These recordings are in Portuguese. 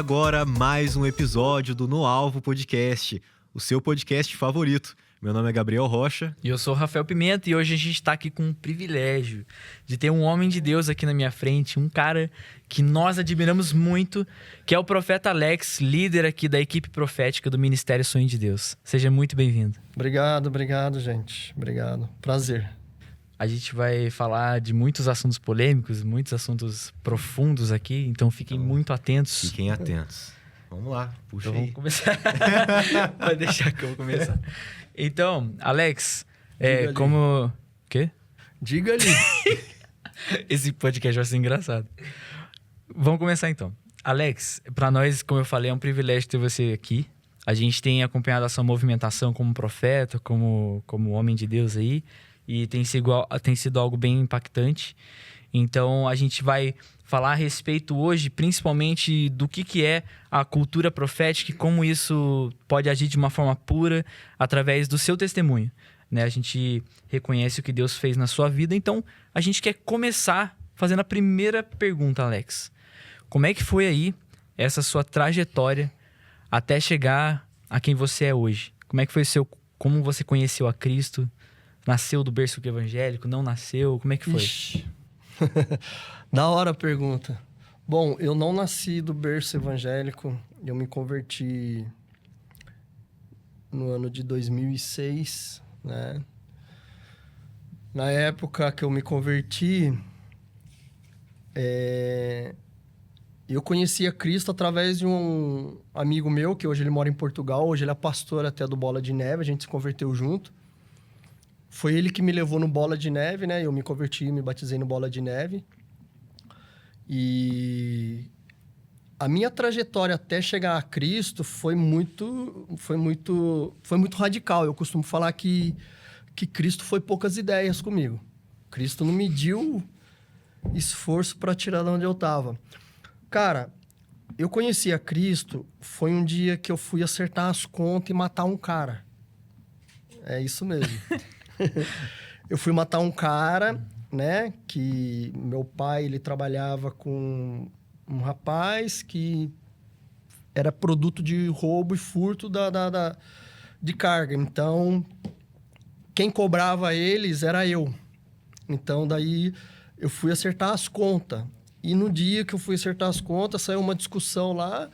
agora mais um episódio do No Alvo Podcast, o seu podcast favorito. Meu nome é Gabriel Rocha. E eu sou o Rafael Pimenta e hoje a gente está aqui com o privilégio de ter um homem de Deus aqui na minha frente, um cara que nós admiramos muito, que é o profeta Alex, líder aqui da equipe profética do Ministério Sonho de Deus. Seja muito bem-vindo. Obrigado, gente. Obrigado. Prazer. A gente vai falar de muitos assuntos polêmicos, muitos assuntos profundos aqui, então fiquem muito atentos. Fiquem atentos. Vamos lá, puxa Então aí. vamos começar. Pode deixar que eu vou começar. Então, Alex, como... O quê? Diga ali. Esse podcast vai ser engraçado. Vamos começar então. Alex, para nós, como eu falei, é um privilégio ter você aqui. A gente tem acompanhado a sua movimentação como profeta, como homem de Deus aí. E tem sido algo bem impactante. Então, a gente vai falar a respeito hoje, principalmente do que é a cultura profética e como isso pode agir de uma forma pura através do seu testemunho, né? A gente reconhece o que Deus fez na sua vida, então a gente quer começar fazendo a primeira pergunta, Alex. Como é que foi aí essa sua trajetória até chegar a quem você é hoje? Como é que foi como você conheceu a Cristo? Nasceu do berço evangélico? Não nasceu? Como é que foi? Ixi. Da hora a pergunta. Bom, eu não nasci do berço evangélico. Eu me converti no ano de 2006, né? Na época que eu me converti, eu conhecia Cristo através de um amigo meu, que hoje ele mora em Portugal. Hoje ele é pastor até do Bola de Neve. A gente se converteu junto. Foi ele que me levou no Bola de Neve, né? Eu me converti, me batizei no Bola de Neve. E a minha trajetória até chegar a Cristo foi muito radical. Eu costumo falar que Cristo foi poucas ideias comigo. Cristo não mediu esforço para tirar de onde eu estava. Cara, eu conheci a Cristo, foi um dia que eu fui acertar as contas e matar um cara. É isso mesmo. Eu fui matar um cara, né? Que meu pai, ele trabalhava com um rapaz que era produto de roubo e furto de carga. Então, quem cobrava eles era eu. Então, daí eu fui acertar as contas. E no dia que eu fui acertar as contas, saiu uma discussão lá.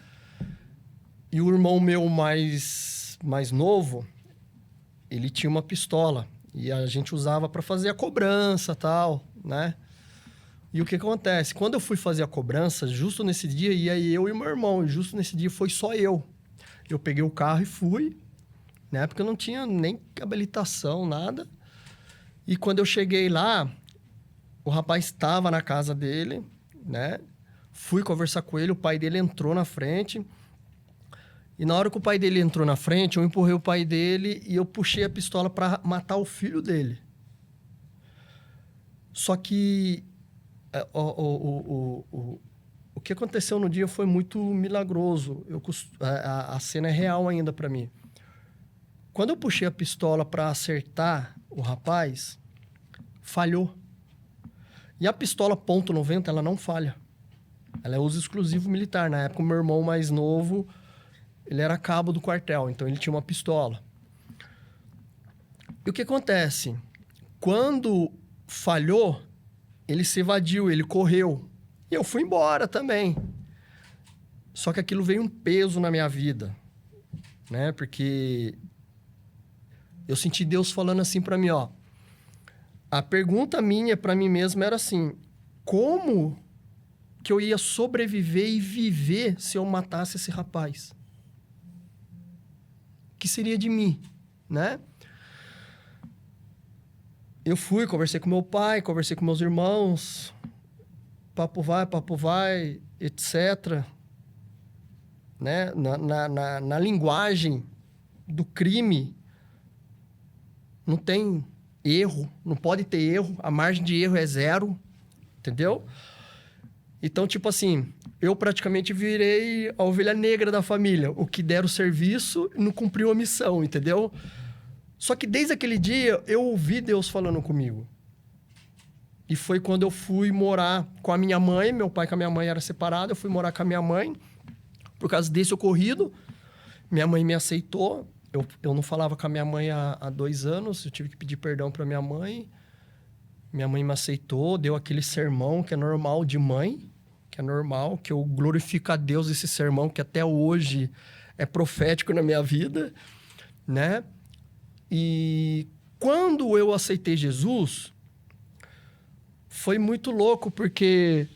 E o irmão meu mais novo, ele tinha uma pistola. E a gente usava para fazer a cobrança e tal, né? E o que acontece? Quando eu fui fazer a cobrança, justo nesse dia, ia eu e meu irmão. E justo nesse dia foi só eu. Eu peguei o carro e fui, né? Porque eu não tinha nem habilitação, nada. E quando eu cheguei lá, o rapaz estava na casa dele, né? Fui conversar com ele, o pai dele entrou na frente. E na hora que o pai dele entrou na frente, eu empurrei o pai dele e eu puxei a pistola para matar o filho dele. Só que o que aconteceu no dia foi muito milagroso. A cena é real ainda para mim. Quando eu puxei a pistola para acertar o rapaz, falhou. E a pistola .90, ela não falha. Ela é uso exclusivo militar. Na época, o meu irmão mais novo... Ele era cabo do quartel, então ele tinha uma pistola. E o que acontece? Quando falhou, ele se evadiu, ele correu. E eu fui embora também. Só que aquilo veio um peso na minha vida, né? Porque eu senti Deus falando assim para mim, ó. A pergunta minha para mim mesmo era assim: como que eu ia sobreviver e viver se eu matasse esse rapaz? Que seria de mim, né? Eu fui, conversei com meu pai, conversei com meus irmãos, papo vai, etc. Né? Na linguagem do crime, não tem erro, não pode ter erro, a margem de erro é 0, entendeu? Então, tipo assim, eu praticamente virei a ovelha negra da família. O que deram o serviço não cumpriu a missão, entendeu? Só que desde aquele dia, eu ouvi Deus falando comigo. E foi quando eu fui morar com a minha mãe. Meu pai com a minha mãe era separado. Eu fui morar com a minha mãe. Por causa desse ocorrido, minha mãe me aceitou. Eu não falava com a minha mãe há 2 anos, eu tive que pedir perdão para minha mãe. Minha mãe me aceitou, deu aquele sermão que é normal de mãe, que é normal, que eu glorifico a Deus esse sermão, que até hoje é profético na minha vida, né? E quando eu aceitei Jesus, foi muito louco, porque...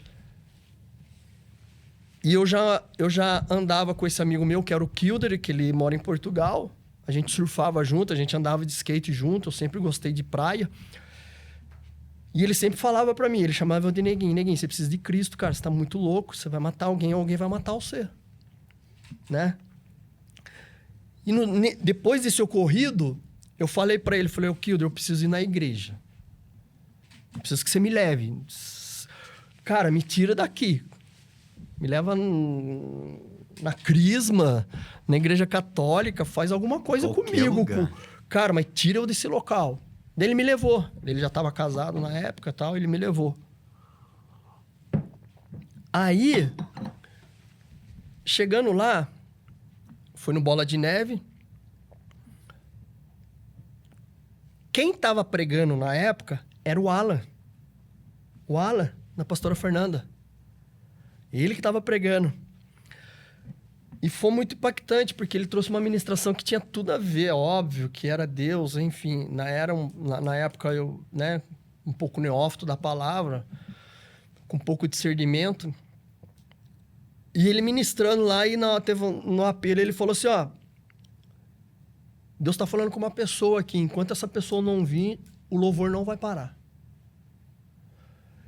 E eu já andava com esse amigo meu, que era o Kilder, que ele mora em Portugal. A gente surfava junto, a gente andava de skate junto, eu sempre gostei de praia. E ele sempre falava pra mim, ele chamava eu de Neguinho. Neguinho, você precisa de Cristo, cara, você tá muito louco, você vai matar alguém, alguém vai matar você. Né? E depois desse ocorrido, eu falei pra ele, falei, Kilder, eu preciso ir na igreja. Eu preciso que você me leve. Cara, me tira daqui. Me leva na Crisma, na igreja católica, faz alguma coisa comigo. Cara, mas tira eu desse local. Daí ele me levou. Ele já estava casado na época e tal, ele me levou. Aí, chegando lá, foi no Bola de Neve. Quem estava pregando na época era o Alan. O Alan, da pastora Fernanda. Ele que estava pregando. E foi muito impactante, porque ele trouxe uma ministração que tinha tudo a ver, óbvio, que era Deus, enfim. Na época, eu, né, um pouco neófito da palavra, com um pouco de discernimento. E ele ministrando lá, e teve no apelo, ele falou assim, ó, Deus está falando com uma pessoa aqui, enquanto essa pessoa não vir, o louvor não vai parar.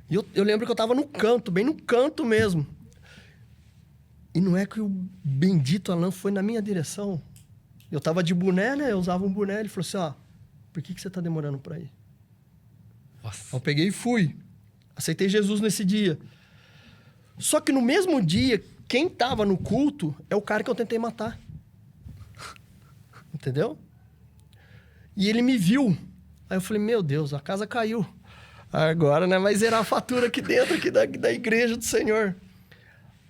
E eu lembro que eu estava no canto, bem no canto mesmo. E não é que o bendito Alan foi na minha direção. Eu tava de boné, né? Eu usava um boné. Ele falou assim, ó, por que você tá demorando pra ir? Nossa. Eu peguei e fui. Aceitei Jesus nesse dia. Só que no mesmo dia, quem tava no culto é o cara que eu tentei matar. Entendeu? E ele me viu. Aí eu falei, meu Deus, a casa caiu. Agora, né? Vai zerar a fatura aqui dentro aqui da igreja do Senhor.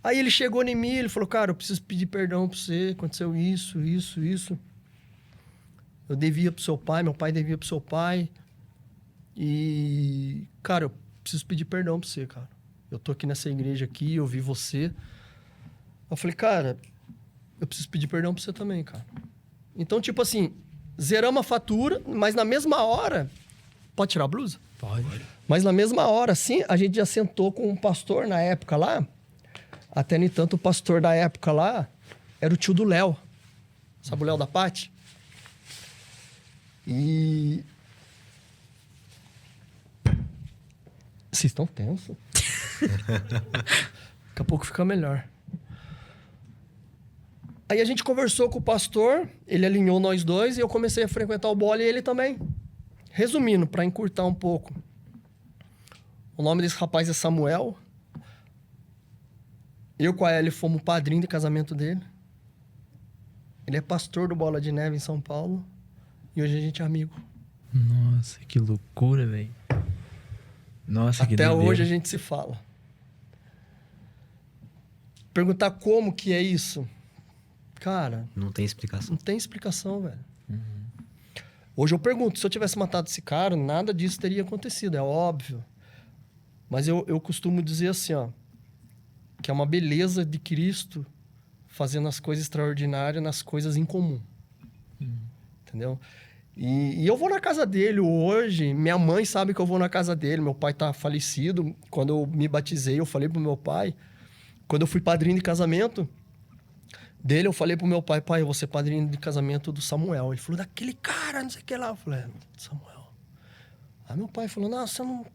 Aí ele chegou em mim, ele falou, cara, eu preciso pedir perdão pra você, aconteceu isso. Eu devia pro seu pai, meu pai devia pro seu pai. E, cara, eu preciso pedir perdão pra você, cara. Eu tô aqui nessa igreja aqui, eu vi você. Eu falei, cara, eu preciso pedir perdão pra você também, cara. Então, tipo assim, zeramos a fatura, mas na mesma hora... Pode tirar a blusa? Pode. Mas na mesma hora, assim, a gente já sentou com um pastor na época lá. Até, no entanto, o pastor da época lá era o tio do Léo. Sabe o Léo da Pati? E... Vocês estão tensos? Daqui a pouco fica melhor. Aí a gente conversou com o pastor, ele alinhou nós dois e eu comecei a frequentar o Bola e ele também. Resumindo, para encurtar um pouco. O nome desse rapaz é Samuel. Eu com a Ellie fomos padrinho de casamento dele. Ele é pastor do Bola de Neve em São Paulo. E hoje a gente é amigo. Nossa, que loucura, velho. Nossa, que até doideira. hoje a gente se fala. Perguntar como que é isso? Cara... Não tem explicação. Não tem explicação, velho. Hoje eu pergunto, se eu tivesse matado esse cara, nada disso teria acontecido, é óbvio. Mas eu costumo dizer assim, ó, que é uma beleza de Cristo fazendo as coisas extraordinárias nas coisas incomuns. Entendeu? E eu vou na casa dele hoje, minha mãe sabe que eu vou na casa dele, meu pai tá falecido. Quando eu me batizei, eu falei pro meu pai, quando eu fui padrinho de casamento dele, eu falei pro meu pai, pai, eu vou ser padrinho de casamento do Samuel. Ele falou, daquele cara, não sei o que lá. Eu falei, Samuel. Aí meu pai falou, não, você não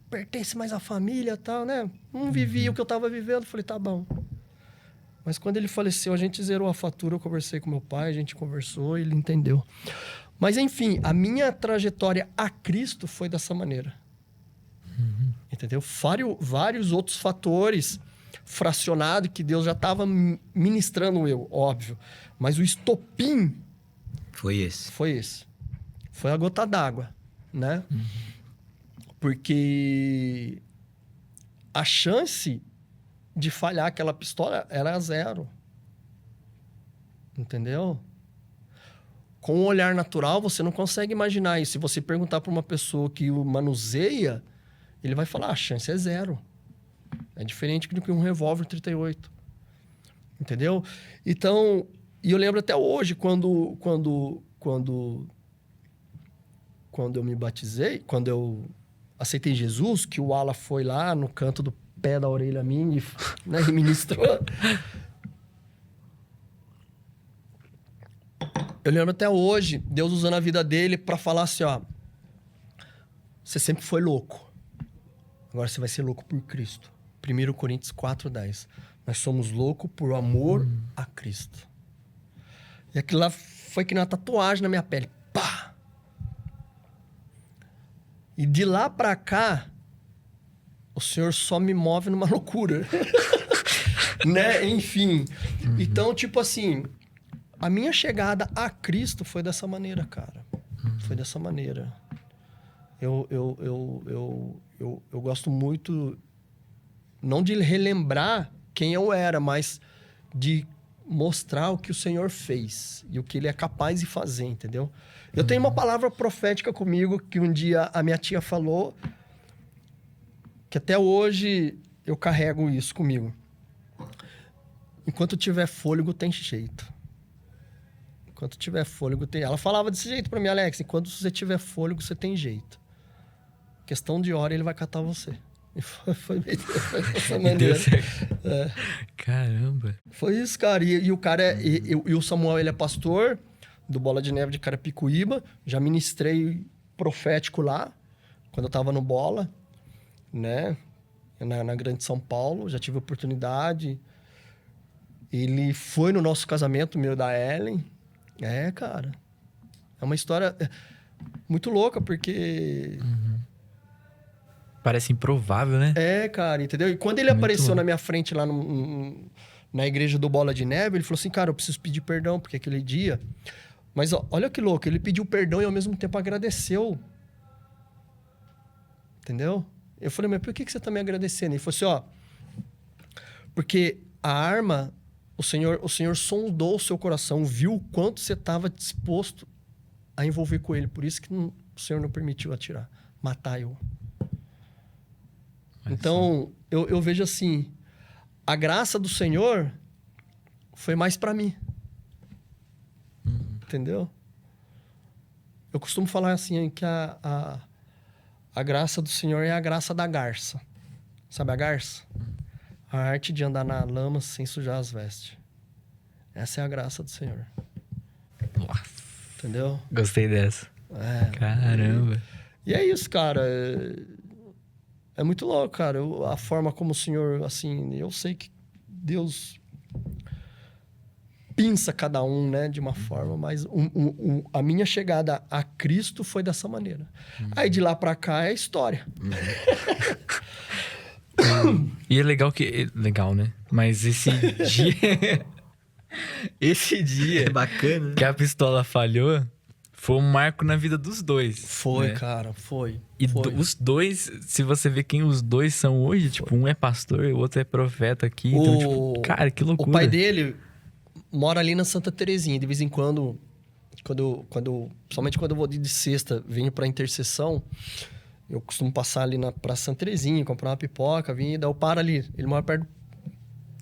pertence mais à família e tal, né? Não vivia o que eu tava vivendo. Eu falei, tá bom. Mas quando ele faleceu, a gente zerou a fatura, eu conversei com meu pai, a gente conversou e ele entendeu. Mas, enfim, a minha trajetória a Cristo foi dessa maneira. Entendeu? Vários outros fatores fracionados que Deus já estava ministrando eu, óbvio. Mas o estopim... Foi esse. Foi esse. Foi a gota d'água, né? Porque a chance de falhar aquela pistola era zero. Entendeu? Com o olhar natural, você não consegue imaginar isso. Se você perguntar para uma pessoa que o manuseia, ele vai falar, a chance é zero. É diferente do que um revólver 38. Entendeu? Então, e eu lembro até hoje, quando eu me batizei, quando eu aceitei Jesus, que o Ala foi lá no canto do pé da orelha minha e, né, e ministrou. Eu lembro até hoje, Deus usando a vida dele para falar assim, ó, você sempre foi louco. Agora você vai ser louco por Cristo. 1 Coríntios 4:10. Nós somos loucos por amor a Cristo. E aquilo lá foi que nem uma tatuagem na minha pele. Pá! E de lá pra cá, o Senhor só me move numa loucura. Né? Enfim. Então, tipo assim, a minha chegada a Cristo foi dessa maneira, cara. Foi dessa maneira. Eu gosto muito, não de relembrar quem eu era, mas de mostrar o que o Senhor fez e o que Ele é capaz de fazer, entendeu? Eu tenho uma palavra profética comigo que um dia a minha tia falou, que até hoje eu carrego isso comigo. Enquanto tiver fôlego, tem jeito. Enquanto tiver fôlego, tem... Ela falava desse jeito pra mim, Alex, enquanto você tiver fôlego, você tem jeito. Questão de hora, ele vai catar você. E foi dessa maneira. Deu certo. É. Caramba. Foi isso, cara. E o cara e o Samuel, ele é pastor do Bola de Neve de Carapicuíba. Já ministrei profético lá, quando eu tava no Bola, né? Na Grande São Paulo. Já tive oportunidade. Ele foi no nosso casamento, meu, da Ellen. É, cara. É uma história muito louca, porque... Parece improvável, né? É, cara, entendeu? E quando ele apareceu na minha frente lá na igreja do Bola de Neve, ele falou assim, cara, eu preciso pedir perdão, porque aquele dia... Mas ó, olha que louco, ele pediu perdão e ao mesmo tempo agradeceu. Entendeu? Eu falei, mas por que você tá me agradecendo? Ele falou assim, ó... Porque a arma, o Senhor sondou o seu coração, viu o quanto você estava disposto a envolver com ele. Por isso que o Senhor não permitiu atirar, matar eu. Então, eu vejo assim, a graça do Senhor foi mais para mim. Entendeu? Eu costumo falar assim, que a graça do Senhor é a graça da garça. Sabe a garça? A arte de andar na lama sem sujar as vestes. Essa é a graça do Senhor. Nossa. Entendeu? Gostei dessa. É. Caramba. E é isso, cara. É muito louco, cara. A forma como o Senhor, assim... Eu sei que Deus pinça cada um, né? De uma forma, mas a minha chegada a Cristo foi dessa maneira. Aí de lá pra cá é história. E é legal que... Legal, né? Mas esse dia... esse dia... É bacana, né? Que a pistola falhou... Foi um marco na vida dos dois. Foi, né? cara, foi. E foi. os dois, se você ver quem os dois são hoje, tipo, um é pastor e o outro é profeta aqui. Então, tipo, cara, que loucura. O pai dele mora ali na Santa Terezinha. De vez em quando principalmente quando eu vou de sexta, venho pra intercessão, eu costumo passar ali pra Santa Terezinha, comprar uma pipoca, vir e dar o para ali. Ele mora perto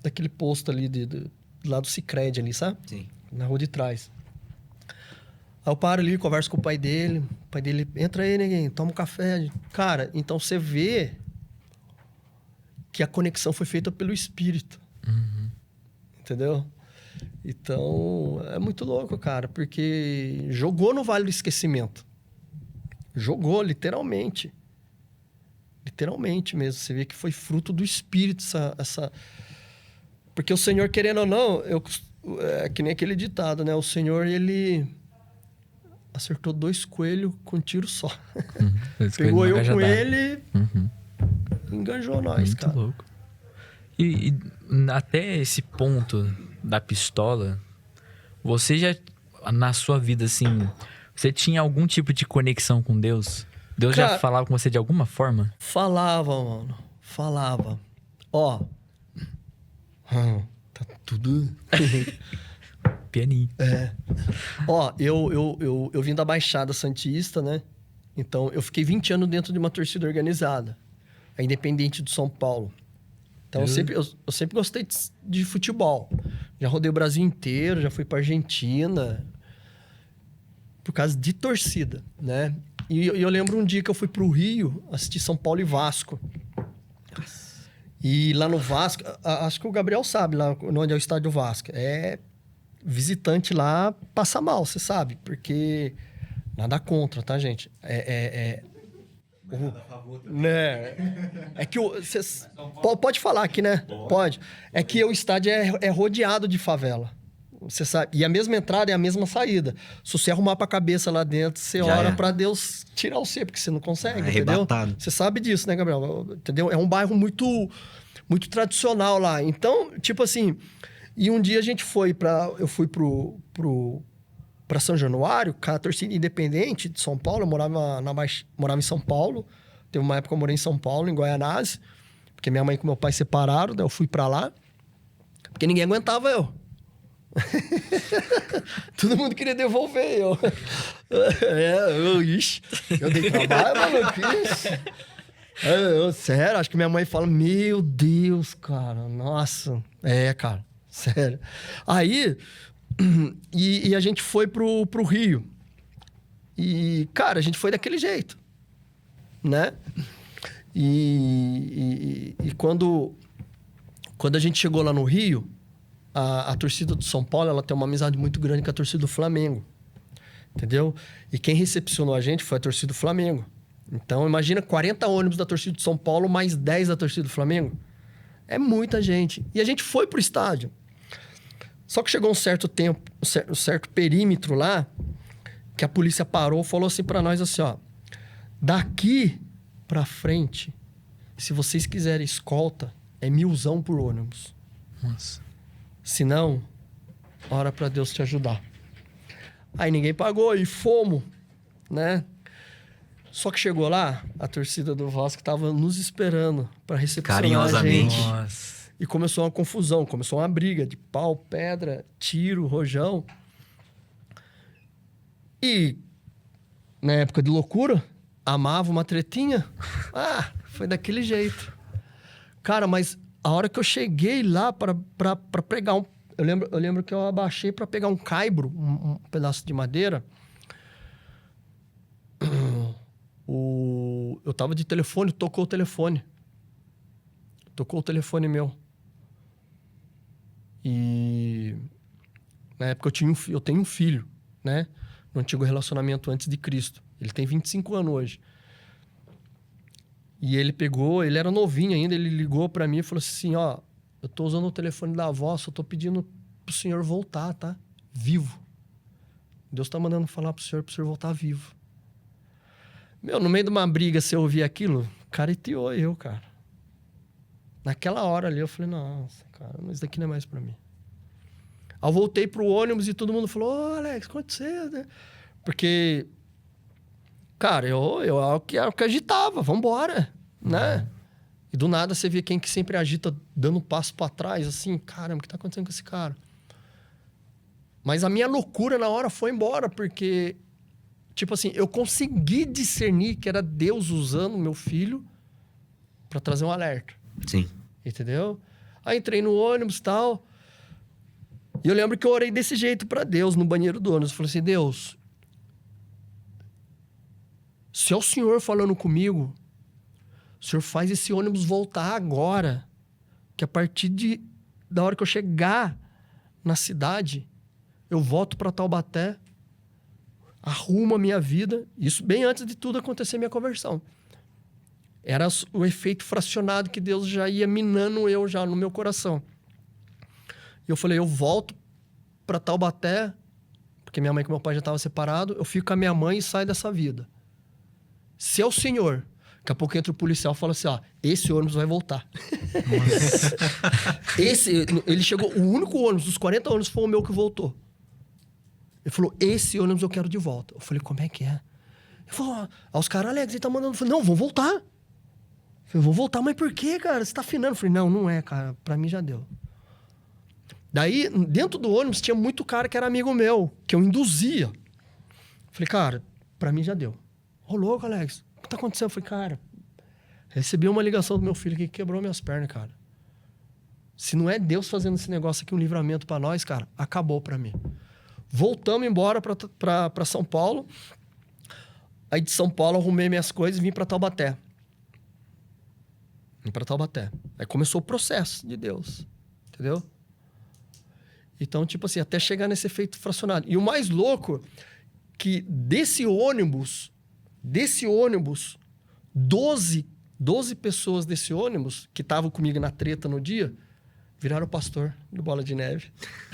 daquele posto ali, do lado do Sicredi ali, sabe? Sim. Na rua de trás. Aí eu paro ali, converso com o pai dele. O pai dele, entra aí, neguinho, toma um café. Cara, então você vê que a conexão foi feita pelo Espírito. Entendeu? Então, é muito louco, cara, porque jogou no Vale do Esquecimento. Jogou, literalmente. Literalmente mesmo. Você vê que foi fruto do Espírito essa... Porque o Senhor, querendo ou não, é que nem aquele ditado, né? O Senhor, ele... acertou 2 coelhos com um tiro só. Pegou eu com ele e enganjou nós, muito cara. Louco. E até esse ponto da pistola, você já, na sua vida, assim, você tinha algum tipo de conexão com Deus? Deus Cara, já falava com você de alguma forma? Falava, mano. Falava. Ó. Tá tudo... pianinho. Ó, eu vim da Baixada Santista, né? Então, eu fiquei 20 anos dentro de uma torcida organizada. A Independente do São Paulo. Então, eu sempre gostei de futebol. Já rodei o Brasil inteiro, já fui pra Argentina. Por causa de torcida, né? E eu lembro um dia que eu fui pro Rio assistir São Paulo e Vasco. E lá no Vasco, acho que o Gabriel sabe lá onde é o estádio Vasco. Visitante lá passa mal, você sabe. Porque nada contra, tá, gente? Nada a favor também. É que pode falar aqui, né? Pode. É que o estádio é rodeado de favela. Você sabe. E a mesma entrada é a mesma saída. Se você arrumar pra cabeça lá dentro, você Já ora é. pra Deus tirar você, porque você não consegue, É entendeu? arrebatado. Você sabe disso, né, Gabriel? Entendeu? É um bairro muito, muito tradicional lá. Então, tipo assim... E um dia a gente foi eu fui pra São Januário, com a torcida independente de São Paulo. Eu morava em São Paulo. Teve uma época que eu morei em São Paulo, em Guaianazes. Porque minha mãe e meu pai separaram, daí eu fui pra lá. Porque ninguém aguentava eu. Todo mundo queria devolver eu. Eu dei trabalho, maluco. Sério, acho que minha mãe fala, meu Deus, cara, nossa. Cara, sério. Aí, e a gente foi pro Rio. E, cara, a gente foi daquele jeito, né? E quando a gente chegou lá no Rio, a torcida do São Paulo, ela tem uma amizade muito grande com a torcida do Flamengo. Entendeu? E quem recepcionou a gente foi a torcida do Flamengo. Então, imagina 40 ônibus da torcida do São Paulo, mais 10 da torcida do Flamengo. É muita gente. E a gente foi pro estádio. Só que chegou um certo tempo, um certo perímetro lá, que a polícia parou e falou assim pra nós assim, ó. Daqui pra frente, se vocês quiserem escolta, é 1.000 por ônibus. Nossa. Se não, ora pra Deus te ajudar. Aí ninguém pagou e fomos, né? Só que chegou lá, a torcida do Vasco tava nos esperando pra recepcionar Carinhosamente. a gente. Nossa. E começou uma confusão, começou uma briga de pau, pedra, tiro, rojão. E, na época de loucura, amava uma tretinha. Foi daquele jeito. Cara, mas a hora que eu cheguei lá pra pegar um... Eu lembro que eu abaixei pra pegar um caibro, um pedaço de madeira. Eu tava de telefone, tocou o telefone. Tocou o telefone meu. E... Na época eu tenho um filho, né? No antigo relacionamento antes de Cristo. Ele tem 25 anos hoje. E ele era novinho ainda, ele ligou pra mim e falou assim, ó, eu tô usando o telefone da avó, só tô pedindo pro senhor voltar, tá? Vivo. Deus tá mandando falar pro senhor voltar vivo. Meu, no meio de uma briga, se eu ouvir aquilo, careteou eu, cara. Naquela hora ali, eu falei, nossa, cara, isso daqui não é mais pra mim. Aí eu voltei pro ônibus e todo mundo falou, ô, Alex, o que aconteceu, né? Porque... Cara, eu agitava, vambora, né? E do nada você vê quem que sempre agita dando um passo pra trás, assim, caramba, o que tá acontecendo com esse cara? Mas a minha loucura na hora foi embora, porque, tipo assim, eu consegui discernir que era Deus usando o meu filho pra trazer um alerta. Sim. Entendeu? Aí entrei no ônibus e tal. E eu lembro que eu orei desse jeito pra Deus, no banheiro do ônibus. Eu falei assim, Deus... Se é o senhor falando comigo, o senhor faz esse ônibus voltar agora. Que a partir da hora que eu chegar na cidade, eu volto para Taubaté, arrumo a minha vida. Isso bem antes de tudo acontecer minha conversão. Era o efeito fracionado que Deus já ia minando eu já no meu coração. E eu falei, eu volto para Taubaté, porque minha mãe e meu pai já estavam separados, eu fico com a minha mãe e saio dessa vida. Se é o senhor, daqui a pouco entra o policial e fala assim, ó, esse ônibus vai voltar. Ele chegou, o único ônibus dos 40 ônibus foi o meu que voltou. Ele falou, esse ônibus eu quero de volta. Eu falei, como é que é? Ele falou, os caras, Alex, ele tá mandando. Eu falei, não, vou voltar. Eu falei, vou voltar, mas por quê, cara? Você tá afinando? Eu falei, não é, cara, pra mim já deu. Daí, dentro do ônibus, tinha muito cara que era amigo meu, que eu induzia. Falei, cara, pra mim já deu. Ô, louco, Alex, o que tá acontecendo? Eu falei, cara, recebi uma ligação do meu filho que quebrou minhas pernas, cara. Se não é Deus fazendo esse negócio aqui, um livramento pra nós, cara, acabou pra mim. Voltamos embora pra São Paulo. Aí de São Paulo, arrumei minhas coisas e vim pra Taubaté. Aí começou o processo de Deus, entendeu? Então, tipo assim, até chegar nesse efeito fracionado. E o mais louco, que desse ônibus, 12 pessoas desse ônibus, que estavam comigo na treta no dia, viraram pastor do Bola de Neve.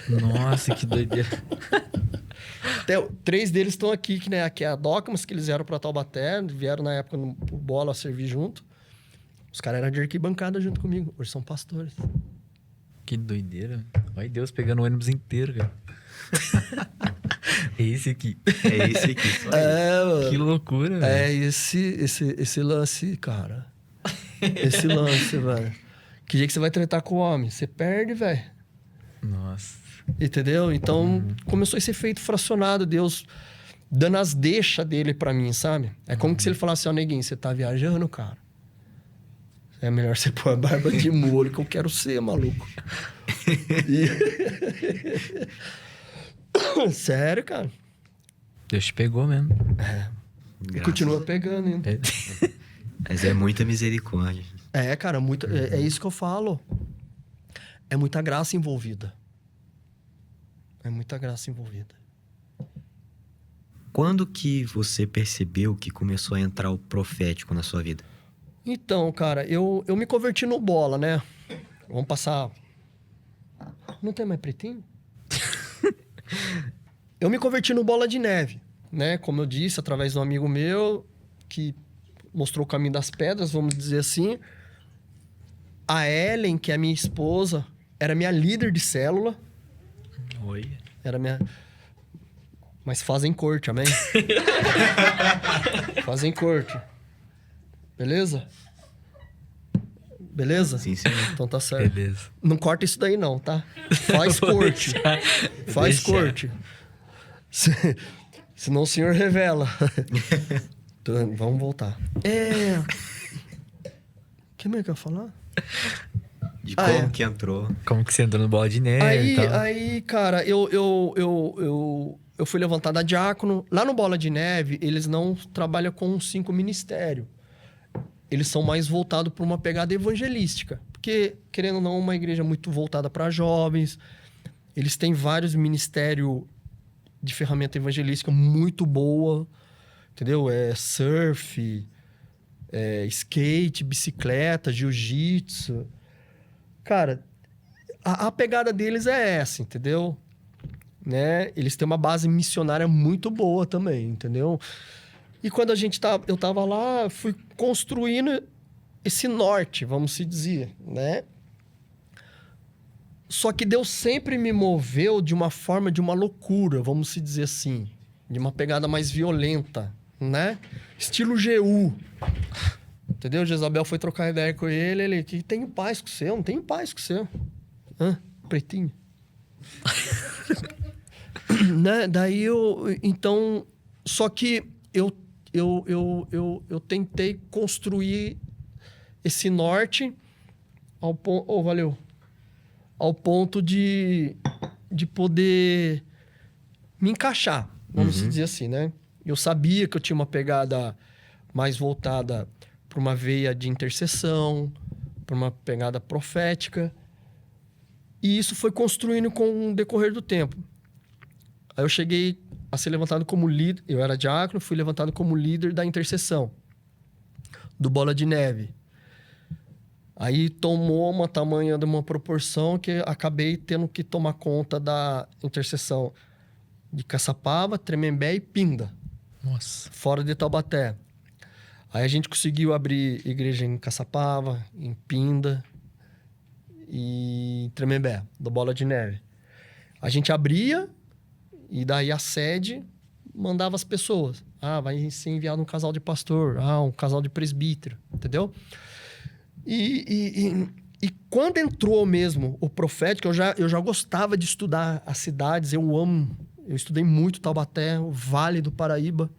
Nossa, que doideira. Até 3 deles estão aqui, que é a Docmas, que eles vieram para Taubaté, vieram na época no Bola servir junto. Os caras eram de arquibancada junto comigo, hoje são pastores. Que doideira. Olha Deus pegando o ônibus inteiro, cara. É esse aqui. É esse aqui, só Que loucura, velho. É esse lance, cara. Esse lance, velho. Que dia que você vai tratar com o homem? Você perde, velho. Nossa. Entendeu? Então, começou esse efeito fracionado, Deus dando as deixas dele pra mim, sabe? É como que se ele falasse, ó, neguinho, você tá viajando, cara? É melhor você pôr a barba de molho, que eu quero ser, maluco. Sério, cara. Deus te pegou mesmo. E continua pegando ainda. Mas é muita misericórdia. É, cara, é isso que eu falo. É muita graça envolvida. É muita graça envolvida. Quando que você percebeu que começou a entrar o profético na sua vida? Então, cara, eu me converti no Bola, né? Vamos passar... Não tem mais pretinho? Eu me converti no Bola de Neve, né? Como eu disse, através de um amigo meu que mostrou o caminho das pedras, vamos dizer assim. A Ellen, que é minha esposa, era minha líder de célula. Oi. Era minha... Mas fazem corte, amém? Fazem corte. Beleza? Beleza? Sim, sim. Então tá certo. Beleza. Não corta isso daí não, tá? Faz corte. Faz corte. Senão o senhor revela. Então, vamos voltar. O que mais que eu ia falar? De como que entrou. Como que você entrou no Bola de Neve e tal? Aí, cara, eu fui levantado a diácono. Lá no Bola de Neve, eles não trabalham com 5 ministérios. Eles são mais voltados para uma pegada evangelística. Porque, querendo ou não, é uma igreja muito voltada para jovens. Eles têm vários ministérios de ferramenta evangelística muito boa. Entendeu? É surf, skate, bicicleta, jiu-jitsu. Cara, a pegada deles é essa, entendeu? Né? Eles têm uma base missionária muito boa também, entendeu? E quando eu tava lá, fui construindo esse norte, vamos se dizer, né? Só que Deus sempre me moveu de uma forma de uma loucura, vamos se dizer assim. De uma pegada mais violenta, né? Estilo GU. Entendeu? Jezabel foi trocar ideia com ele que tenho paz com você, eu não tenho paz com você. Hã? Pretinho. Né? Daí então, só que eu tentei construir esse norte ao ponto, valeu, ao ponto de poder me encaixar, vamos dizer assim, né? Eu sabia que eu tinha uma pegada mais voltada para uma veia de intercessão, para uma pegada profética, e isso foi construindo com o decorrer do tempo. Aí eu cheguei a ser levantado como líder, eu era diácono, fui levantado como líder da intercessão, do Bola de Neve. Aí tomou uma tamanha de uma proporção que acabei tendo que tomar conta da intercessão de Caçapava, Tremembé e Pinda. Nossa. Fora de Taubaté. Aí a gente conseguiu abrir igreja em Caçapava, em Pinda e em Tremembé, do Bola de Neve. A gente abria... E daí a sede mandava as pessoas. Vai ser enviado um casal de pastor. Um casal de presbítero. Entendeu? E quando entrou mesmo o profético, eu já gostava de estudar as cidades, eu estudei muito Taubaté, o Vale do Paraíba.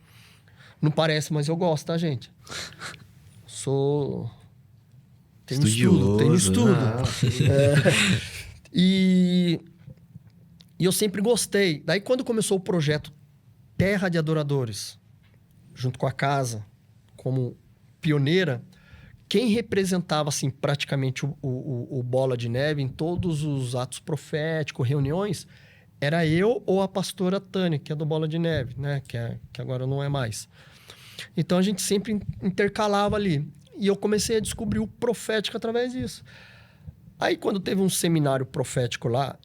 Não parece, mas eu gosto, tá, gente? Tenho estudo. E eu sempre gostei. Daí, quando começou o projeto Terra de Adoradores, junto com a casa, como pioneira, quem representava, assim, praticamente o Bola de Neve em todos os atos proféticos, reuniões, era eu ou a pastora Tânia, que é do Bola de Neve, né? Que agora não é mais. Então, a gente sempre intercalava ali. E eu comecei a descobrir o profético através disso. Aí, quando teve um seminário profético lá,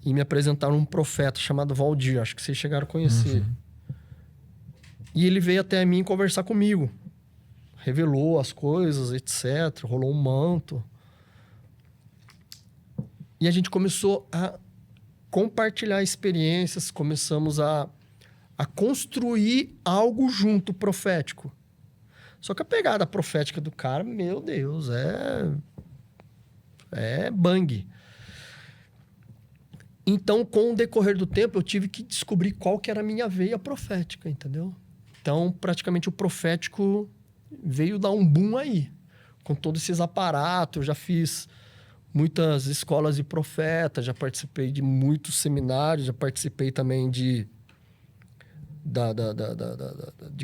e me apresentaram um profeta chamado Valdir, acho que vocês chegaram a conhecer. Uhum. E ele veio até mim conversar comigo. Revelou as coisas, etc. Rolou um manto. E a gente começou a compartilhar experiências, começamos a construir algo junto profético. Só que a pegada profética do cara, meu Deus, é bang. Então, com o decorrer do tempo, eu tive que descobrir qual que era a minha veia profética, entendeu? Então, praticamente o profético veio dar um boom aí. Com todos esses aparatos, eu já fiz muitas escolas de profeta, já participei de muitos seminários, já participei também de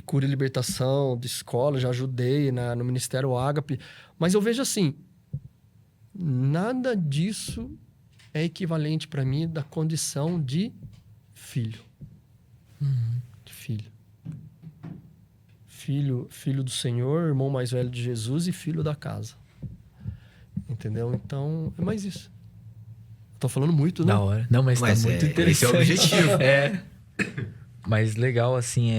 cura e libertação, de escola, já ajudei no Ministério Ágape. Mas eu vejo assim, nada disso é equivalente para mim da condição de filho. De filho. Filho do Senhor, irmão mais velho de Jesus e filho da casa. Entendeu? Então, é mais isso. Tô falando muito, né? Da hora. Não, mas tá muito interessante. Esse é o objetivo. É. Mas legal, assim,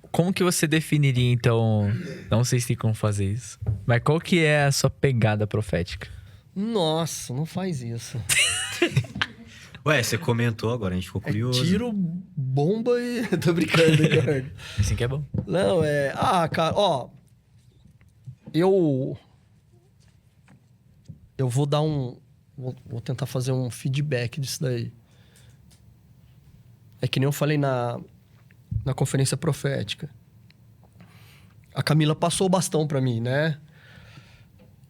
como que você definiria, então... Não sei se tem como fazer isso. Mas qual que é a sua pegada profética? Nossa, não faz isso. Ué, você comentou agora, a gente ficou curioso. Tiro, bomba e... Tô brincando, Ricardo. Assim que é bom. Não, cara, ó... Eu vou dar Vou tentar fazer um feedback disso daí. É que nem eu falei na conferência profética. A Camila passou o bastão pra mim, né?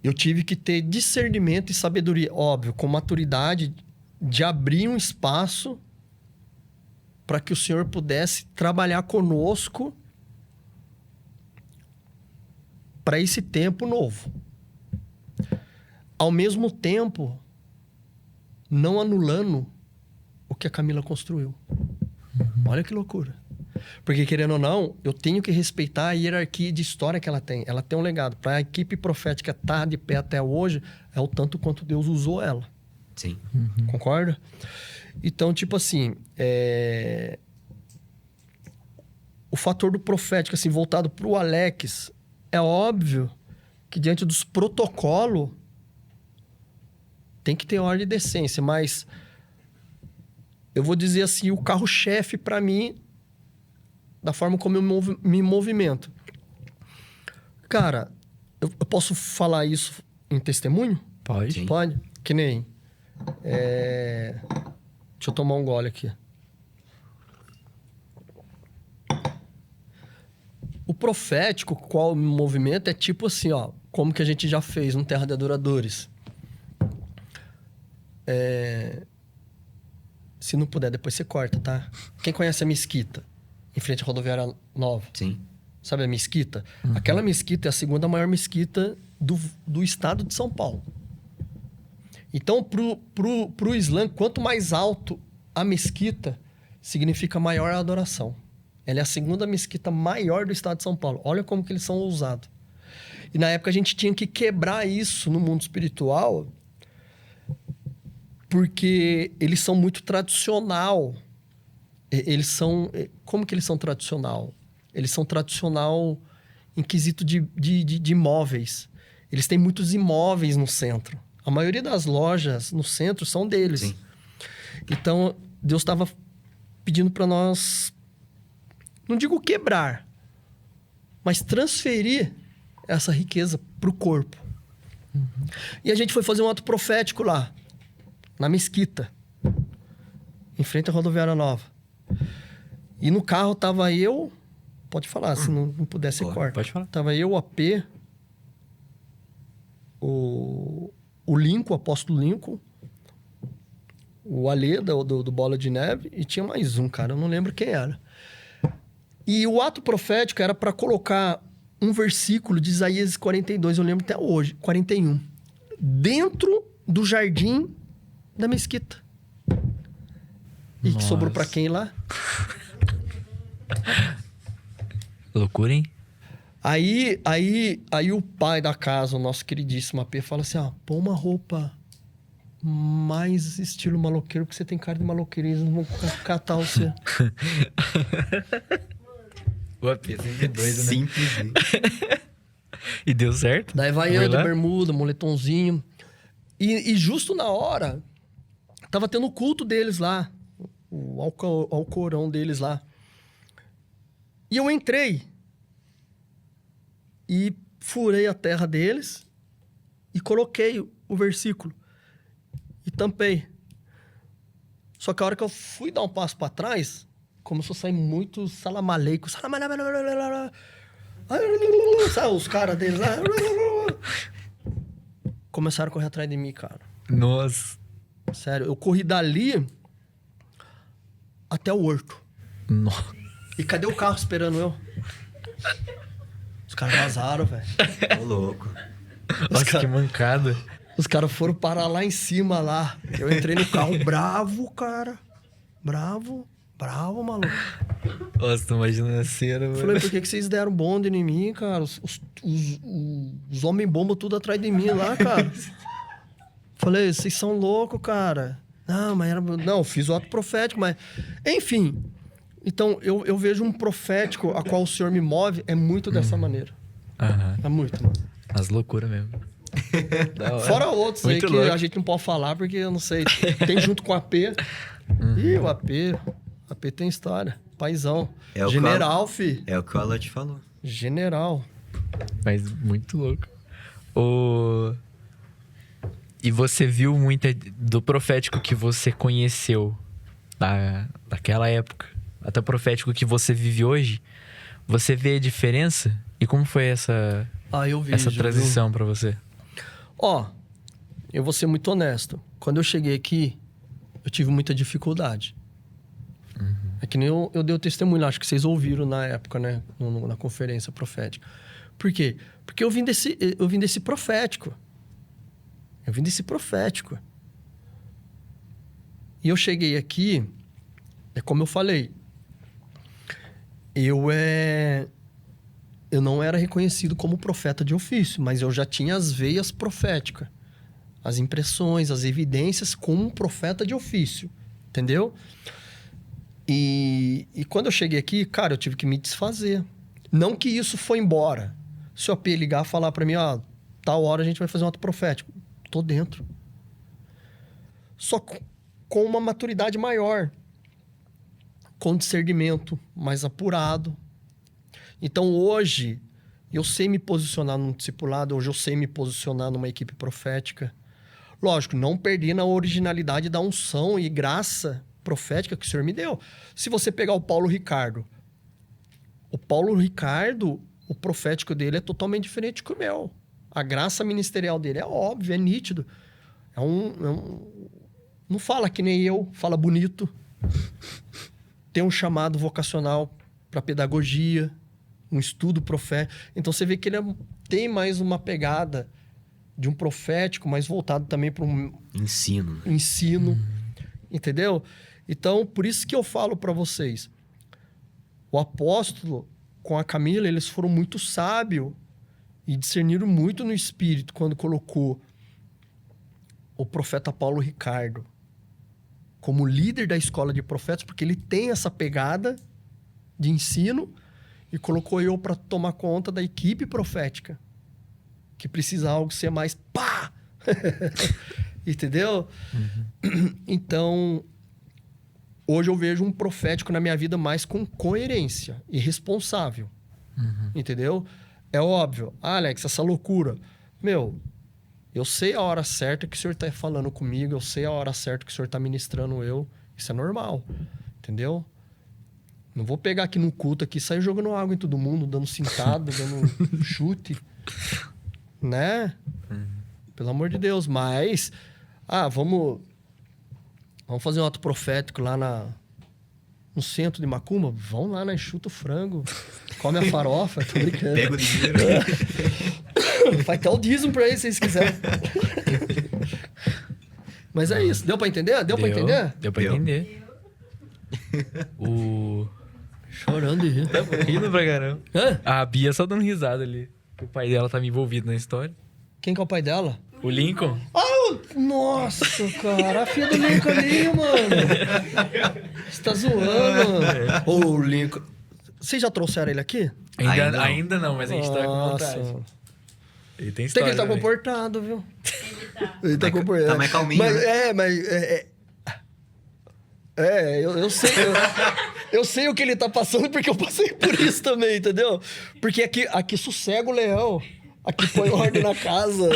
Eu tive que ter discernimento e sabedoria, óbvio, com maturidade, de abrir um espaço para que o Senhor pudesse trabalhar conosco para esse tempo novo. Ao mesmo tempo, não anulando o que a Camila construiu. Olha que loucura. Porque, querendo ou não, eu tenho que respeitar a hierarquia de história que ela tem. Ela tem um legado. Para a equipe profética estar de pé até hoje, é o tanto quanto Deus usou ela. Sim. Concorda? Então, tipo assim, o fator do profético, assim, voltado para o Alex, é óbvio que diante dos protocolos tem que ter ordem e decência, mas eu vou dizer assim, o carro-chefe para mim, da forma como eu me movimento. Cara, eu posso falar isso em testemunho? Pode. Sim. Pode? Que nem... Deixa eu tomar um gole aqui. O profético, qual movimento, é tipo assim, ó, como que a gente já fez no Terra de Adoradores. Se não puder, depois você corta, tá? Quem conhece a Mesquita, em frente à Rodoviária Nova? Sim. Sabe a Mesquita? Aquela mesquita é a segunda maior mesquita do estado de São Paulo. Então, pro Islã, quanto mais alto a mesquita, significa maior a adoração. Ela é a segunda mesquita maior do estado de São Paulo. Olha como que eles são ousados. E na época a gente tinha que quebrar isso no mundo espiritual, porque eles são muito tradicional. Eles são... Como que eles são tradicional? Eles são tradicional em quesito de imóveis. Eles têm muitos imóveis no centro. A maioria das lojas no centro são deles. Sim. Então, Deus estava pedindo para nós, não digo quebrar, mas transferir essa riqueza para o corpo. E a gente foi fazer um ato profético lá, na Mesquita, em frente à Rodoviária Nova. E no carro tava eu... Pode falar, se não puder, você corta. Pode falar. Tava eu, o AP, o Lincoln, o apóstolo Lincoln, o Alê, do Bola de Neve, e tinha mais um, cara, eu não lembro quem era. E o ato profético era para colocar um versículo de Isaías 42, eu lembro até hoje, 41, dentro do jardim da Mesquita. E que sobrou para quem lá? Loucura, hein? Aí o pai da casa, o nosso queridíssimo AP, fala assim, ó, põe uma roupa mais estilo maloqueiro, porque você tem cara de maloqueiro, eles não vão catar você. O AP sempre doido, né? Simples. E deu certo? Daí vai eu de bermuda, moletomzinho. E justo na hora, tava tendo o culto deles lá, o alcorão deles lá. E eu entrei e furei a terra deles e coloquei o versículo e tampei. Só que a hora que eu fui dar um passo para trás, começou a sair muito salamaleico. Sabe, os caras deles lá. Começaram a correr atrás de mim, cara. Nossa. Sério, eu corri dali até o horto. Nossa. E cadê o carro esperando eu? Os caras vazaram, velho. Ô, louco. Nossa, que mancada. Os caras foram parar lá em cima, lá. Eu entrei no carro bravo, cara. Bravo, maluco. Nossa, tô imaginando a cena, mano. Falei, por que vocês deram bonde em mim, cara? Os homens-bomba tudo atrás de mim lá, cara. Falei, vocês são loucos, cara. Não, mas era... Não, fiz o ato profético, mas... Enfim... Então, eu vejo um profético a qual o Senhor me move, é muito dessa maneira. Aham. É muito, mano. As loucuras mesmo. Fora outros Muito aí que louco. a gente não pode falar, porque eu não sei. Tem junto com o AP. Ih, o AP tem história. Paizão. É o General, fi. É o que o Alan te falou. General. Mas muito louco. E você viu muito do profético que você conheceu daquela época, até o profético que você vive hoje, você vê a diferença? E como foi essa transição pra você? Ó, eu vou ser muito honesto. Quando eu cheguei aqui, eu tive muita dificuldade. É que nem eu dei o testemunho, acho que vocês ouviram na época, né? Na conferência profética. Por quê? Porque eu vim desse profético. Eu vim desse profético. E eu cheguei aqui, é como eu falei, eu não era reconhecido como profeta de ofício, mas eu já tinha as veias proféticas, as impressões, as evidências como um profeta de ofício, entendeu? E quando eu cheguei aqui, cara, eu tive que me desfazer. Não que isso foi embora. Se o AP ligar e falar pra mim, tal hora a gente vai fazer um ato profético. Tô dentro. Só com uma maturidade maior. Com discernimento mais apurado. Então, hoje, eu sei me posicionar num discipulado, hoje eu sei me posicionar numa equipe profética. Lógico, não perdi na originalidade da unção e graça profética que o Senhor me deu. Se você pegar o Paulo Ricardo, o profético dele é totalmente diferente do meu. A graça ministerial dele é óbvio, é nítido. Não fala que nem eu, fala bonito. Tem um chamado vocacional para pedagogia, um estudo profético. Então, você vê que ele tem mais uma pegada de um profético, mas voltado também para um ensino. Entendeu? Então, por isso que eu falo para vocês. O apóstolo, com a Camila, eles foram muito sábios e discerniram muito no espírito quando colocou o profeta Paulo Ricardo como líder da escola de profetas, porque ele tem essa pegada de ensino, e colocou eu para tomar conta da equipe profética, que precisa algo ser mais pá! Entendeu? Então, hoje eu vejo um profético na minha vida mais com coerência e responsável. Entendeu? É óbvio. Alex, essa loucura. Meu, Eu sei a hora certa que o senhor tá falando comigo, eu sei a hora certa que o senhor tá ministrando eu. Isso é normal, entendeu? Não vou pegar aqui no culto aqui e sair jogando água em todo mundo, dando cintada, dando chute, né? Pelo amor de Deus. Mas, vamos fazer um ato profético lá no centro de Macumba? Vão lá, né? Chuta o frango, come a farofa, tô brincando. Pega o dinheiro. Vai até o dízimo pra eles, se vocês quiserem. Mas é isso. Deu pra entender? Deu pra entender? Deu pra Deu. entender. Chorando de rir. Tá rindo pra caramba. Hã? A Bia só dando risada ali. O pai dela tava envolvido na história. Quem que é o pai dela? O Lincoln? Nossa, cara. A filha do Lincoln ali, mano. Você tá zoando, mano. Ô, Lincoln. Vocês já trouxeram ele aqui? Ainda não, mas a gente tá com vontade. Ele tem Tem que história. ele tá também. comportado, viu? Ele tá comportado. Tá mais calminho, Mas, né? eu sei. Eu sei o que ele tá passando porque eu passei por isso também, entendeu? Porque aqui sossega o leão. Aqui põe ordem na casa.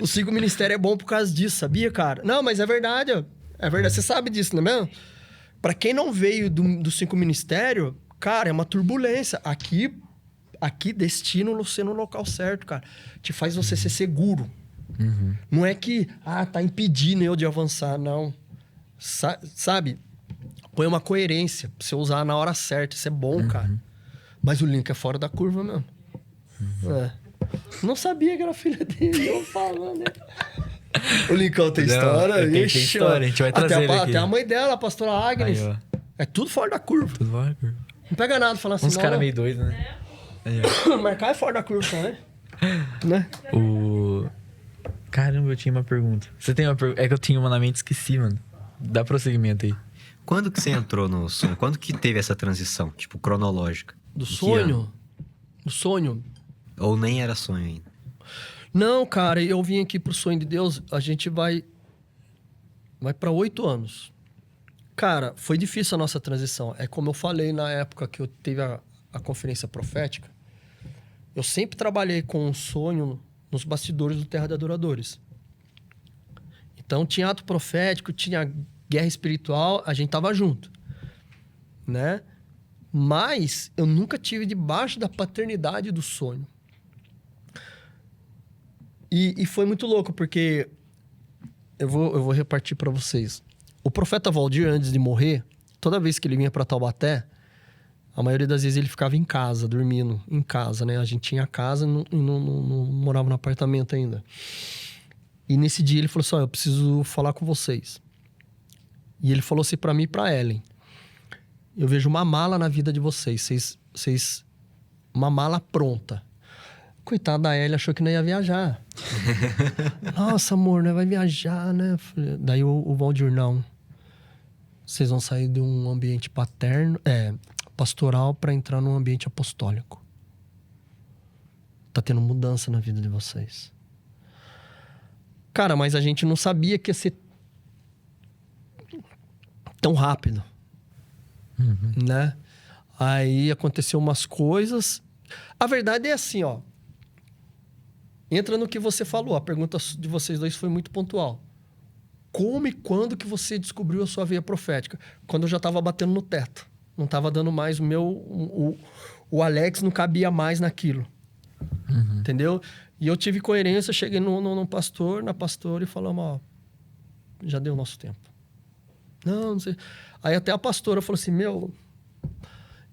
O 5 Ministério é bom por causa disso, sabia, cara? Não, mas é verdade. Ó. É verdade. Você sabe disso, não é mesmo? Pra quem não veio do 5 Ministério, cara, é uma turbulência. Aqui destina você no local certo, cara. Te faz você ser seguro. Não é que, tá impedindo eu de avançar, não. Sabe? Põe uma coerência pra você usar na hora certa. Isso é bom, cara. Mas o Link é fora da curva mesmo. Não sabia que era filha dele. Eu falando, né? O Linkão tem história. Tem Ixi, história, a gente vai trazer ele aqui. Até a mãe dela, a pastora Agnes. Aí, ó. É tudo fora da curva. Tudo vai, cara. Não pega nada falar assim, Uns caras meio doidos, né? Marcar é fora da curva também. Né? Caramba, eu tinha uma pergunta. Você tem uma pergunta? É que eu tinha uma na mente e esqueci, mano. Dá prosseguimento aí. Quando que você entrou no sonho? Quando que teve essa transição, tipo, cronológica? Do Em que sonho? ano? Do sonho? Ou nem era sonho ainda? Não, cara, eu vim aqui pro Sonho de Deus, a gente vai para 8 anos. Cara, foi difícil a nossa transição. É como eu falei na época que eu teve a conferência profética. Eu sempre trabalhei com um sonho nos bastidores do Terra de Adoradores. Então, tinha ato profético, tinha guerra espiritual, a gente tava junto, né? Mas eu nunca tive debaixo da paternidade do sonho. E foi muito louco, porque eu vou repartir para vocês. O profeta Valdir, antes de morrer, toda vez que ele vinha para Taubaté, a maioria das vezes ele ficava em casa, dormindo em casa, né? A gente tinha casa e não morava no apartamento ainda. E nesse dia ele falou assim, eu preciso falar com vocês. E ele falou assim para mim e para Ellen, eu vejo uma mala na vida de vocês, uma mala pronta. Coitada da Ellen, achou que não ia viajar. Nossa, amor, não vai viajar, né? Daí o Valdir, não. Vocês vão sair de um ambiente pastoral para entrar num ambiente apostólico. Tá tendo mudança na vida de vocês. Cara, mas a gente não sabia que ia ser tão rápido. Né? Aí aconteceu umas coisas. A verdade é assim, ó. Entra no que você falou. A pergunta de vocês dois foi muito pontual. Como e quando que você descobriu a sua veia profética? Quando eu já estava batendo no teto. Não estava dando mais o Alex não cabia mais naquilo. Entendeu? E eu tive coerência, cheguei no pastor, na pastora e falamos, ó, já deu o nosso tempo. Não sei. Aí até a pastora falou assim,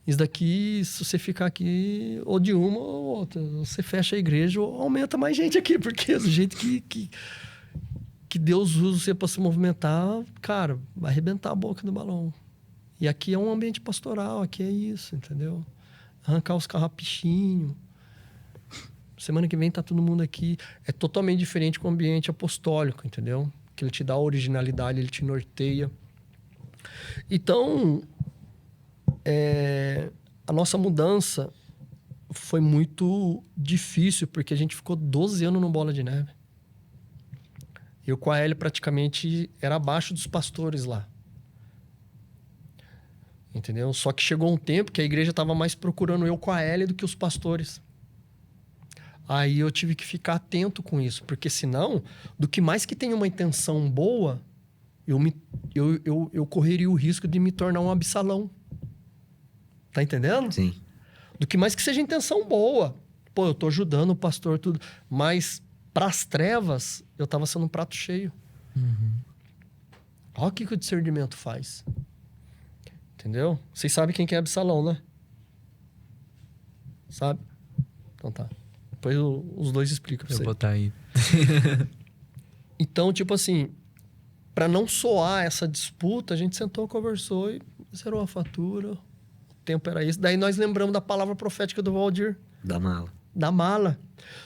isso daqui, se você ficar aqui ou de uma ou outra, você fecha a igreja ou aumenta mais gente aqui, porque do jeito que Deus usa você para se movimentar, cara, vai arrebentar a boca do balão. E aqui é um ambiente pastoral, aqui é isso, entendeu? Arrancar os carros a pichinho. Semana que vem tá todo mundo aqui. É totalmente diferente com o ambiente apostólico, entendeu? Que ele te dá a originalidade, ele te norteia. Então, a nossa mudança foi muito difícil, porque a gente ficou 12 anos no Bola de Neve. Eu com a Ellie praticamente era abaixo dos pastores lá. Entendeu? Só que chegou um tempo que a igreja estava mais procurando eu com a Ellie do que os pastores. Aí eu tive que ficar atento com isso, porque senão, do que mais que tem uma intenção boa, eu correria o risco de me tornar um Absalão. Tá entendendo? Sim. Do que mais que seja intenção boa. Pô, eu tô ajudando o pastor, tudo. Mas pras trevas, eu tava sendo um prato cheio. Olha o que o discernimento faz. Entendeu? Vocês sabem quem que é Absalão, né? Sabe? Então tá. Depois os dois explicam pra Vou você. botar aí. Então, tipo assim, pra não soar essa disputa, a gente sentou, conversou e zerou a fatura. O tempo era isso. Daí nós lembramos da palavra profética do Valdir. Da mala. Da mala.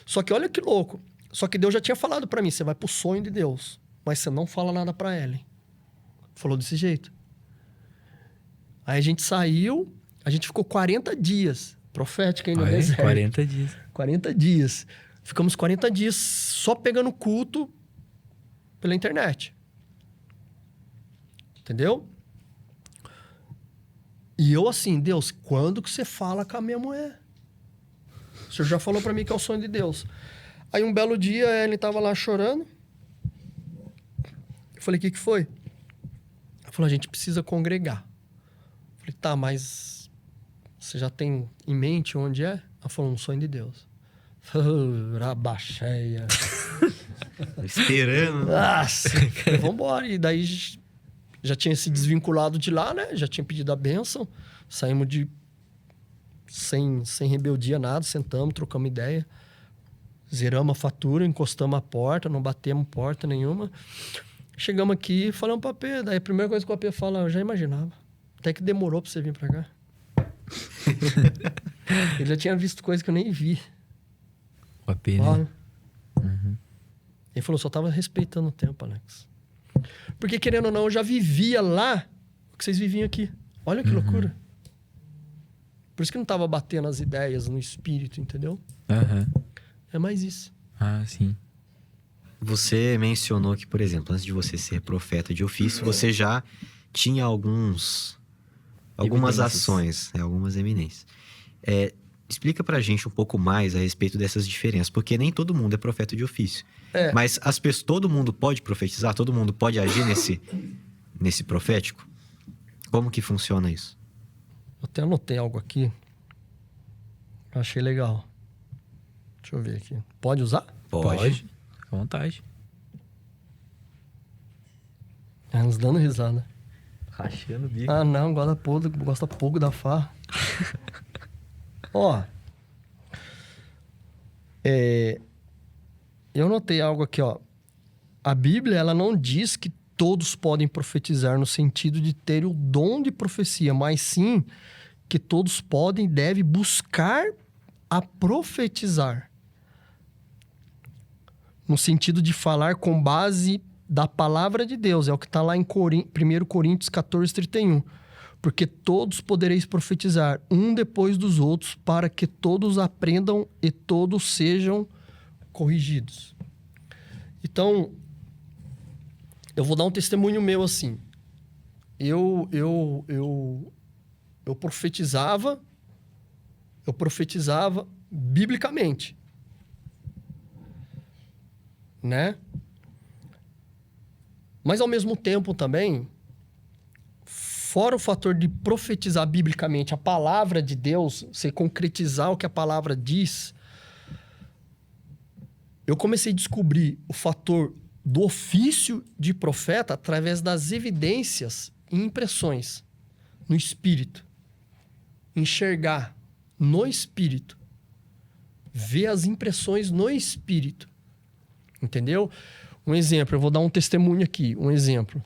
Só que olha que louco. Só que Deus já tinha falado pra mim, você vai pro sonho de Deus, mas você não fala nada pra Ellen. Falou desse jeito. Aí a gente saiu, a gente ficou 40 dias. Profética aí no deserto. 40 dias. 40 dias. Ficamos 40 dias só pegando culto pela internet. Entendeu? E eu assim, Deus, quando que você fala com a minha mulher? O senhor já falou pra mim que é o sonho de Deus. Aí um belo dia, ele tava lá chorando. Eu falei, o que foi? Ela falou, a gente precisa congregar. Eu falei, tá, mas você já tem em mente onde é? Ela falou, um sonho de Deus. Rabacheia. Esperando. Nossa, eu falei, vambora. E daí já tinha se desvinculado de lá, né? Já tinha pedido a bênção. Saímos de... Sem rebeldia, nada. Sentamos, trocamos ideia. Zeramos a fatura, encostamos a porta, não batemos porta nenhuma. Chegamos aqui e falamos pra P. Daí a primeira coisa que o AP fala, eu já imaginava. Até que demorou pra você vir pra cá. Ele já tinha visto coisa que eu nem vi. O AP, né? Claro. Ele falou, só tava respeitando o tempo, Alex. Porque, querendo ou não, eu já vivia lá o que vocês viviam aqui. Olha que loucura. Por isso que não tava batendo as ideias no espírito, entendeu? Aham. É mais isso. Ah, sim. Você mencionou que, por exemplo, antes de você ser profeta de ofício, você já tinha algumas Eminências. ações, algumas eminências. Explica pra gente um pouco mais a respeito dessas diferenças, porque nem todo mundo é profeta de ofício. É. Mas todo mundo pode profetizar? Todo mundo pode agir nesse profético? Como que funciona isso? Eu até anotei algo aqui. Eu achei legal. Deixa eu ver aqui. Pode usar? Pode. À vontade. É, nos dando risada. Rachando o bico. Ah, não, gosta pouco da farra. Ó. Eu notei algo aqui, ó. A Bíblia, ela não diz que todos podem profetizar no sentido de ter o dom de profecia, mas sim que todos podem e devem buscar a profetizar. No sentido de falar com base da palavra de Deus. É o que está lá em 1 Coríntios 14, 31. Porque todos podereis profetizar, um depois dos outros, para que todos aprendam e todos sejam corrigidos. Então, eu vou dar um testemunho meu assim. Eu profetizava biblicamente. Né? Mas ao mesmo tempo também, fora o fator de profetizar biblicamente a palavra de Deus, você concretizar o que a palavra diz, eu comecei a descobrir o fator do ofício de profeta através das evidências e impressões no espírito. Enxergar no espírito. Ver as impressões no espírito. Entendeu? Um exemplo, eu vou dar um testemunho aqui. Um exemplo.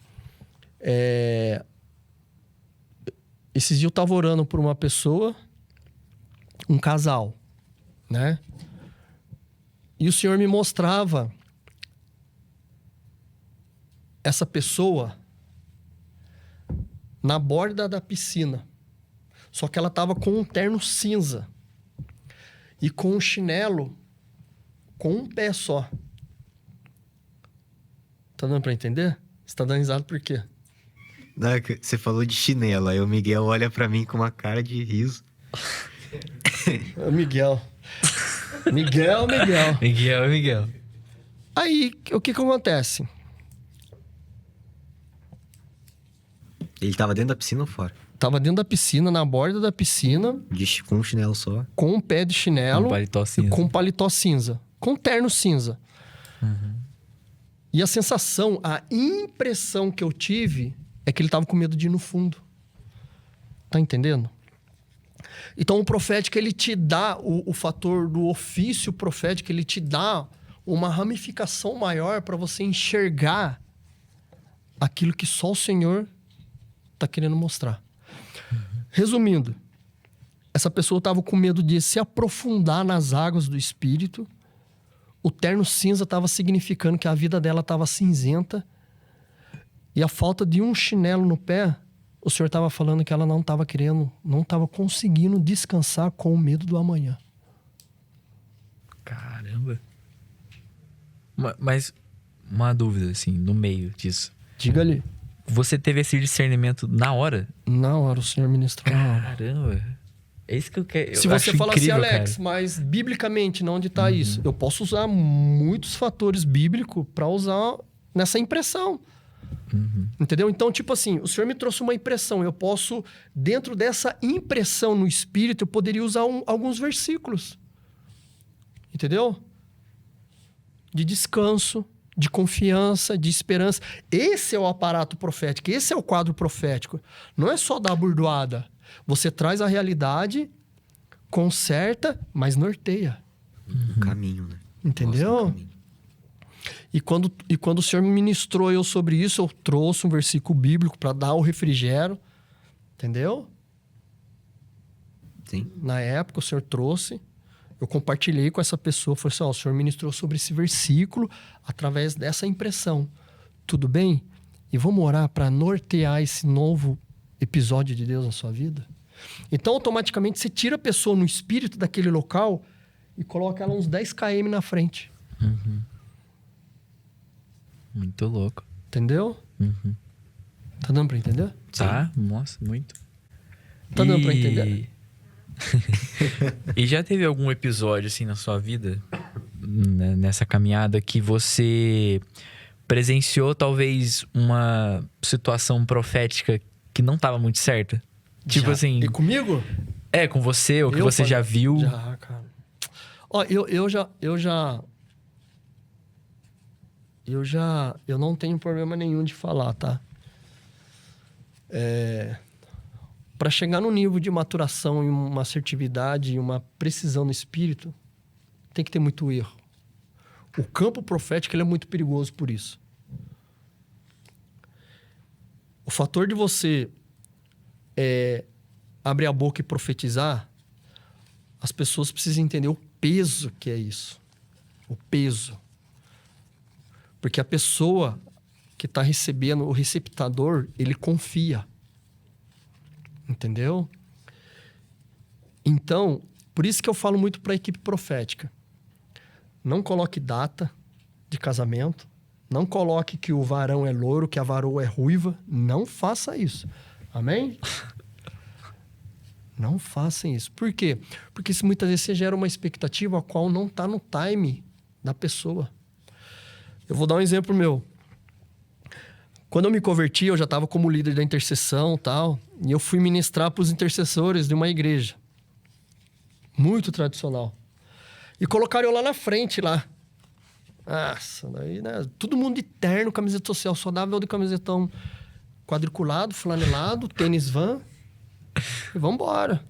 Esses dias eu estava orando por uma pessoa, um casal, né? E o Senhor me mostrava essa pessoa na borda da piscina. Só que ela estava com um terno cinza e com um chinelo com um pé só. Tá dando pra entender? Você tá dando risada por quê? Não, é que você falou de chinelo, aí o Miguel olha pra mim com uma cara de riso. É o Miguel. Miguel. Miguel. Aí, o que acontece? Ele tava dentro da piscina ou fora? Tava dentro da piscina, na borda da piscina, Com um chinelo só. com um pé de chinelo. Um paletó e cinza. com um paletó cinza. Com um terno cinza. E a sensação, a impressão que eu tive é que ele tava com medo de ir no fundo. Tá entendendo? Então, o profético, ele te dá o fator do ofício profético, ele te dá uma ramificação maior para você enxergar aquilo que só o Senhor tá querendo mostrar. Resumindo, essa pessoa estava com medo de se aprofundar nas águas do Espírito. O terno cinza estava significando que a vida dela estava cinzenta. E a falta de um chinelo no pé, o Senhor estava falando que ela não estava querendo, não estava conseguindo descansar com o medo do amanhã. Caramba. Mas uma dúvida, assim, no meio disso. Diga ali. Você teve esse discernimento na hora? Na hora o Senhor ministrou. Caramba. É isso que eu quero. Se você falar assim, Alex, mas biblicamente, não onde está isso? Eu posso usar muitos fatores bíblicos para usar nessa impressão. Entendeu? Então, tipo assim, o Senhor me trouxe uma impressão. Eu posso, dentro dessa impressão no Espírito, eu poderia usar alguns versículos. Entendeu? De descanso, de confiança, de esperança. Esse é o aparato profético, esse é o quadro profético. Não é só dar burdoada. Você traz a realidade, conserta, mas norteia. Um caminho, né? Entendeu? Mostra um caminho. E quando o Senhor me ministrou eu sobre isso, eu trouxe um versículo bíblico para dar o refrigério. Entendeu? Sim. Na época, o Senhor trouxe. Eu compartilhei com essa pessoa. Falei assim, ó, o Senhor ministrou sobre esse versículo através dessa impressão. Tudo bem? E vamos orar para nortear esse novo episódio de Deus na sua vida? Então, automaticamente, você tira a pessoa no espírito daquele local e coloca ela uns 10 km na frente. Muito louco. Entendeu? Tá dando pra entender? Tá? Nossa, muito. Tá dando pra entender? E já teve algum episódio, assim, na sua vida, né, nessa caminhada, que você presenciou, talvez, uma situação profética que não tava muito certa? Tipo Já. assim... E comigo? É, com você, ou que Eu, você já pode- viu. Já, cara. Ó, eu não tenho problema nenhum de falar, tá? Para chegar no nível de maturação e uma assertividade e uma precisão no espírito, tem que ter muito erro. O campo profético ele é muito perigoso por isso. O fator de você abrir a boca e profetizar, as pessoas precisam entender o peso que é isso. O peso. Porque a pessoa que está recebendo, o receptador, ele confia. Entendeu? Então, por isso que eu falo muito para a equipe profética. Não coloque data de casamento. Não coloque que o varão é louro, que a varoa é ruiva. Não faça isso. Amém? Não façam isso. Por quê? Porque muitas vezes você gera uma expectativa a qual não está no time da pessoa. Eu vou dar um exemplo meu. Quando eu me converti, eu já estava como líder da intercessão e tal. E eu fui ministrar para os intercessores de uma igreja. Muito tradicional. E colocaram eu lá na frente, lá. Nossa, daí, né? Todo mundo de terno, camiseta social. Só dava eu de camisetão quadriculado, flanelado, tênis van. E vambora.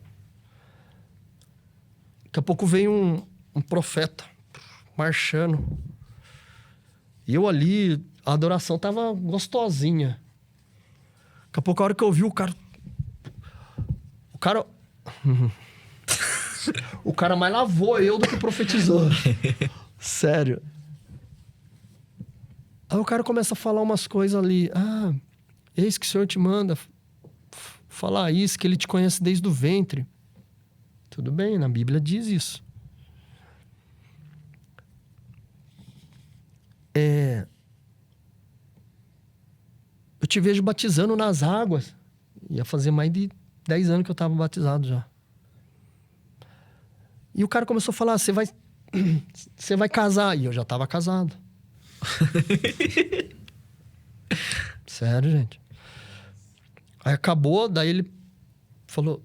Daqui a pouco veio um profeta marchando. E eu ali, a adoração tava gostosinha. Daqui a pouco, a hora que eu vi o cara... O cara mais lavou eu do que profetizou. Sério. Aí o cara começa a falar umas coisas ali. Ah, eis que o Senhor te manda falar isso, que ele te conhece desde o ventre. Tudo bem, na Bíblia diz isso. Eu te vejo batizando nas águas. Ia fazer mais de 10 anos que eu estava batizado já. E o cara começou a falar, você vai você vai casar. E eu já tava casado. Sério, gente. Aí acabou, daí ele falou,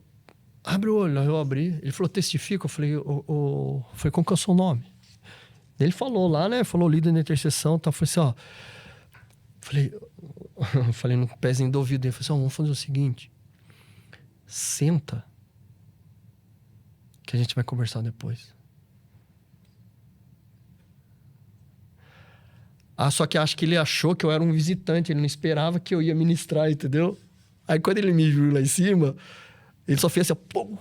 abre o olho. Aí eu abri. Ele falou, testifica. Eu falei, falei, como que é o seu nome? Daí ele falou lá, né? Falou líder da intercessão. Tá? Eu falei assim, ó. Falei no pezinho do ouvido. Ele falou assim, ó, vamos fazer o seguinte. Senta. Que a gente vai conversar depois. Só que acho que ele achou que eu era um visitante. Ele não esperava que eu ia ministrar, entendeu? Aí quando ele me viu lá em cima, ele só fez assim, pô.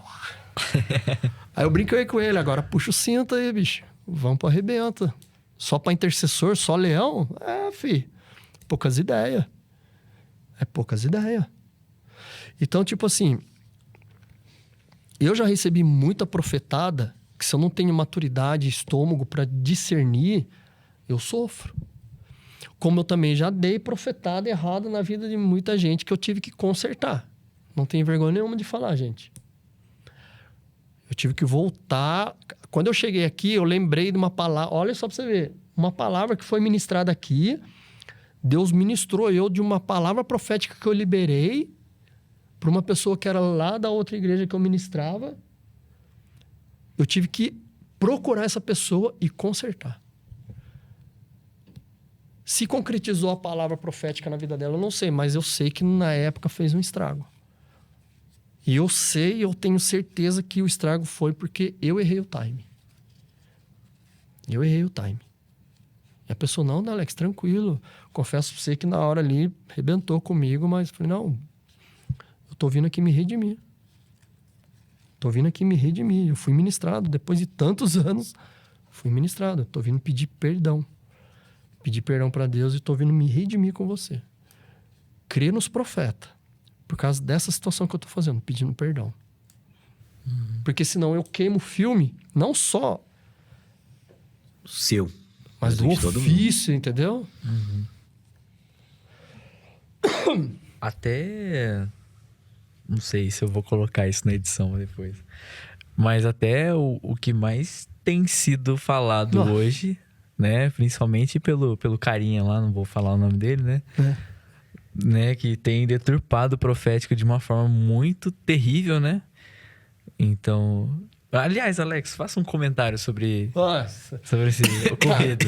Aí eu brinquei com ele. Agora puxa o cinto aí, bicho. Vamos pro arrebenta. Só pra intercessor, só leão? Fi. Poucas ideias. É poucas ideias. Então, tipo assim... Eu já recebi muita profetada que se eu não tenho maturidade e estômago pra discernir, eu sofro. Como eu também já dei profetada errada na vida de muita gente que eu tive que consertar. Não tenho vergonha nenhuma de falar, gente. Eu tive que voltar. Quando eu cheguei aqui, eu lembrei de uma palavra. Olha só pra você ver. Uma palavra que foi ministrada aqui. Deus ministrou eu de uma palavra profética que eu liberei para uma pessoa que era lá da outra igreja que eu ministrava. Eu tive que procurar essa pessoa e consertar. Se concretizou a palavra profética na vida dela, eu não sei, mas eu sei que na época fez um estrago. E eu tenho certeza que o estrago foi porque eu errei o time. Eu errei o time. E a pessoa, não, Alex, tranquilo. Confesso pra você que na hora ali arrebentou comigo, mas falei, não, eu tô vindo aqui me redimir. Eu fui ministrado, depois de tantos anos, fui ministrado. Eu tô vindo pedir perdão. Pedir perdão para Deus e tô vindo me redimir com você. Crer nos profetas. Por causa dessa situação que eu tô fazendo, pedindo perdão. Porque senão eu queimo o filme, não só Seu. mas do de todo ofício, entendeu? Até... Não sei se eu vou colocar isso na edição depois. Mas até o que mais tem sido falado hoje, né? Principalmente pelo carinha lá, não vou falar o nome dele, né? Né? Que tem deturpado o profético de uma forma muito terrível, né? Então... Aliás, Alex, faça um comentário sobre esse ocorrido.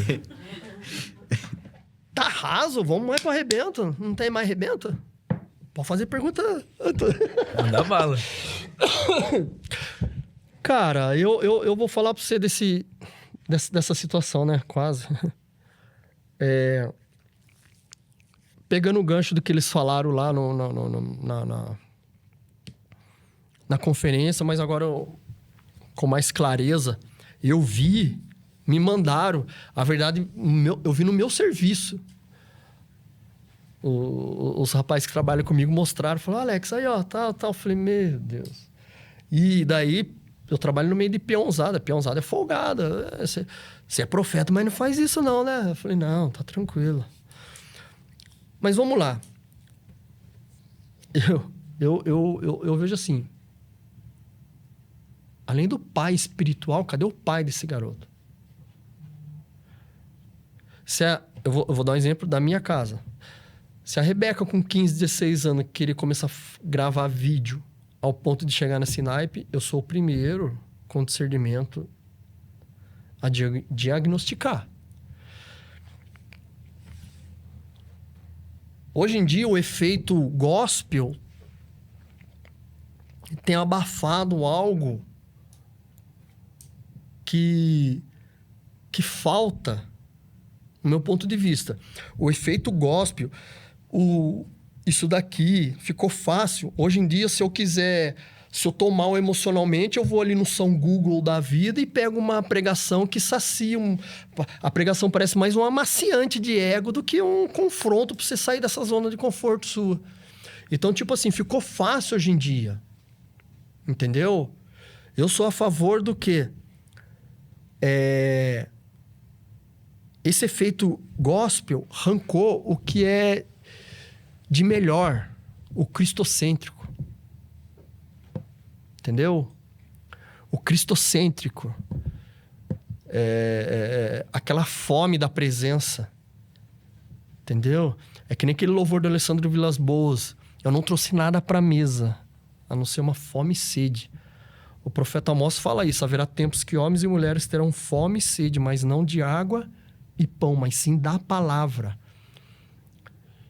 Tá raso, vamos mais pro arrebento. Não tem mais arrebento? Pode fazer pergunta. Manda bala. Cara, eu vou falar pra você dessa situação, né? Quase. Pegando o gancho do que eles falaram lá na conferência, mas agora com mais clareza, eu vi, me mandaram. A verdade, eu vi no meu serviço. Os rapazes que trabalham comigo mostraram, falaram, Alex, aí ó, tal. Eu falei, meu Deus. E daí, eu trabalho no meio de peãozada. Peãozada é folgada. Você é profeta, mas não faz isso não, né? Eu falei, não, tá tranquilo. Mas vamos lá. Eu vejo assim. Além do pai espiritual, cadê o pai desse garoto? Eu vou dar um exemplo da minha casa. Se a Rebeca, com 15, 16 anos, querer começar a gravar vídeo ao ponto de chegar nesse naipe, eu sou o primeiro, com discernimento, a diagnosticar. Hoje em dia, o efeito gospel tem abafado algo que falta, no meu ponto de vista. O efeito gospel, isso daqui ficou fácil. Hoje em dia, se eu tô mal emocionalmente, eu vou ali no São Google da vida e pego uma pregação que sacia. A pregação parece mais um amaciante de ego do que um confronto para você sair dessa zona de conforto sua. Então, tipo assim, ficou fácil hoje em dia. Entendeu? Eu sou a favor do quê? Esse efeito gospel arrancou o que é de melhor, o cristocêntrico. Entendeu? O cristocêntrico. aquela fome da presença. Entendeu? É que nem aquele louvor do Alessandro Vilas Boas. Eu não trouxe nada para a mesa, a não ser uma fome e sede. O profeta Amós fala isso. Haverá tempos que homens e mulheres terão fome e sede, mas não de água e pão, mas sim da palavra.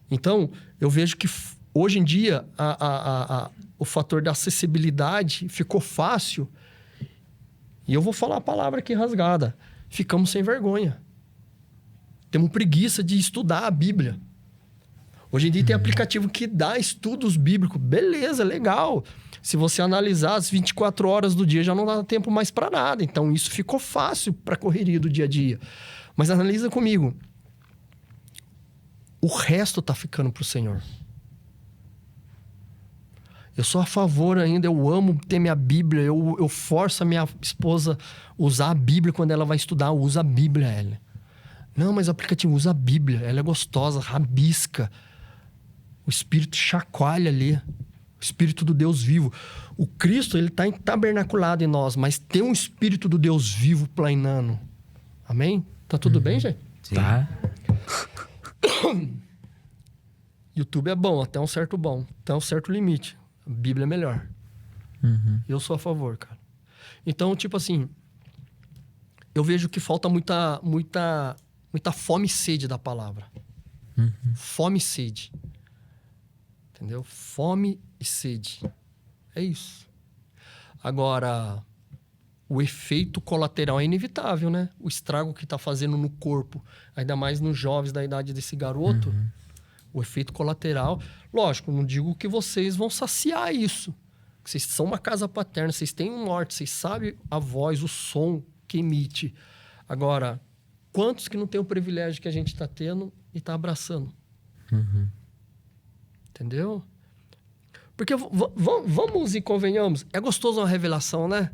Então, eu vejo que hoje em dia o fator da acessibilidade ficou fácil. E eu vou falar a palavra aqui rasgada. Ficamos sem vergonha. Temos preguiça de estudar a Bíblia. Hoje em dia tem aplicativo que dá estudos bíblicos. Beleza, legal. Se você analisar as 24 horas do dia, já não dá tempo mais para nada. Então, isso ficou fácil para a correria do dia a dia. Mas analisa comigo. O resto está ficando para o Senhor. Eu sou a favor ainda, eu amo ter minha Bíblia. Eu forço a minha esposa a usar a Bíblia quando ela vai estudar. Usa a Bíblia, ela. Não, mas o aplicativo usa a Bíblia. Ela é gostosa, rabisca. O Espírito chacoalha ali. O Espírito do Deus vivo. O Cristo, ele está tabernaculado em nós, mas tem um Espírito do Deus vivo planando. Amém? Tá tudo bem, gente? Sim. Tá. YouTube é bom, até um certo limite. A Bíblia é melhor. Eu sou a favor, cara. Então, tipo assim, eu vejo que falta muita fome e sede da palavra. Fome e sede. Entendeu? Fome e sede. É isso. Agora, o efeito colateral é inevitável, né? O estrago que tá fazendo no corpo, ainda mais nos jovens da idade desse garoto, o efeito colateral... Lógico, não digo que vocês vão saciar isso. Vocês são uma casa paterna, vocês têm um norte, vocês sabem a voz, o som que emite. Agora, quantos que não têm o privilégio que a gente está tendo e está abraçando? Entendeu? Porque vamos e convenhamos, é gostoso uma revelação, né?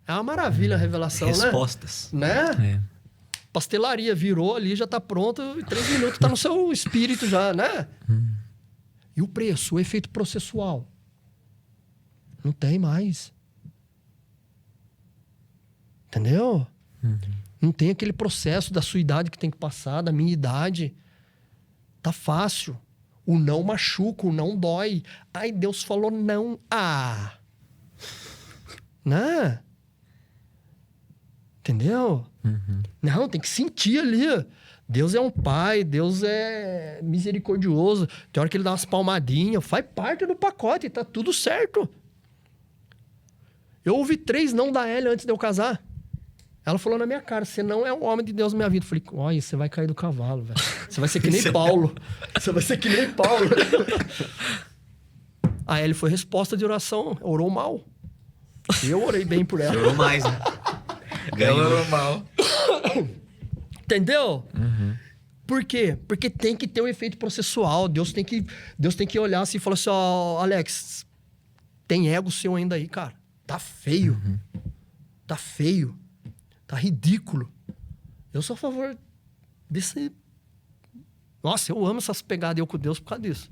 É uma maravilha a revelação, Respostas. né? É. Pastelaria virou ali, já tá pronto, em 3 minutos tá no seu espírito já, né? E o preço, o efeito processual? Não tem mais. Entendeu? Não tem aquele processo da sua idade que tem que passar, da minha idade. Tá fácil. O não machuca, o não dói. Ai, Deus falou não. Ah! Né? Entendeu? Não, tem que sentir ali. Deus é um pai, Deus é misericordioso. Tem hora que ele dá umas palmadinhas, faz parte do pacote, tá tudo certo. Eu ouvi 3 não da Elia antes de eu casar. Ela falou na minha cara, você não é um homem de Deus na minha vida. Eu falei, olha, você vai cair do cavalo, velho. Você vai ser que nem Paulo. Você vai ser que nem Paulo. A Elia foi resposta de oração, orou mal. Eu orei bem por ela. Chorou mais, né? Ganhou mal. Entendeu? Por quê? Porque tem que ter um efeito processual. Deus tem que olhar assim e falar assim, ó, Alex, tem ego seu ainda aí, cara. Tá feio. Tá feio. Tá ridículo. Eu sou a favor desse... Nossa, eu amo essas pegadas eu com Deus por causa disso.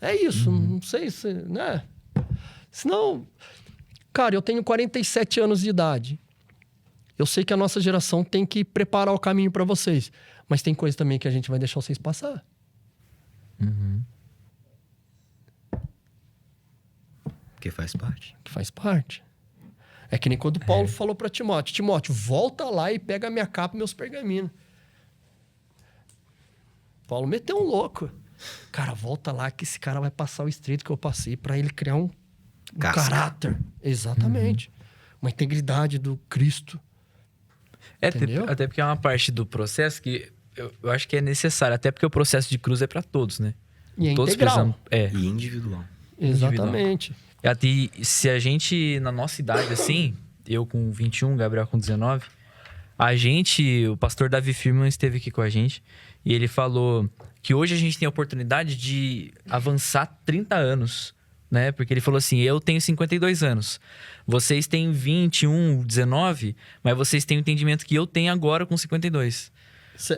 É isso. Não sei se... né? Senão... Cara, eu tenho 47 anos de idade. Eu sei que a nossa geração tem que preparar o caminho para vocês. Mas tem coisa também que a gente vai deixar vocês passar. Porque faz parte. Que faz parte. É que nem quando Paulo falou para Timóteo. Timóteo, volta lá e pega a minha capa e meus pergaminhos. Paulo meteu um louco. Cara, volta lá que esse cara vai passar o estreito que eu passei para ele criar um caráter. Exatamente. Uma integridade do Cristo. Entendeu? Até porque é uma parte do processo que eu acho que é necessário. Até porque o processo de cruz é para todos, né? E é Todos integral. precisam... E individual. Exatamente. Se a gente, na nossa idade, assim, eu com 21, Gabriel com 19, o pastor Davi Firman esteve aqui com a gente e ele falou que hoje a gente tem a oportunidade de avançar 30 anos, né? Porque ele falou assim, eu tenho 52 anos, vocês têm 21, 19, mas vocês têm o entendimento que eu tenho agora com 52.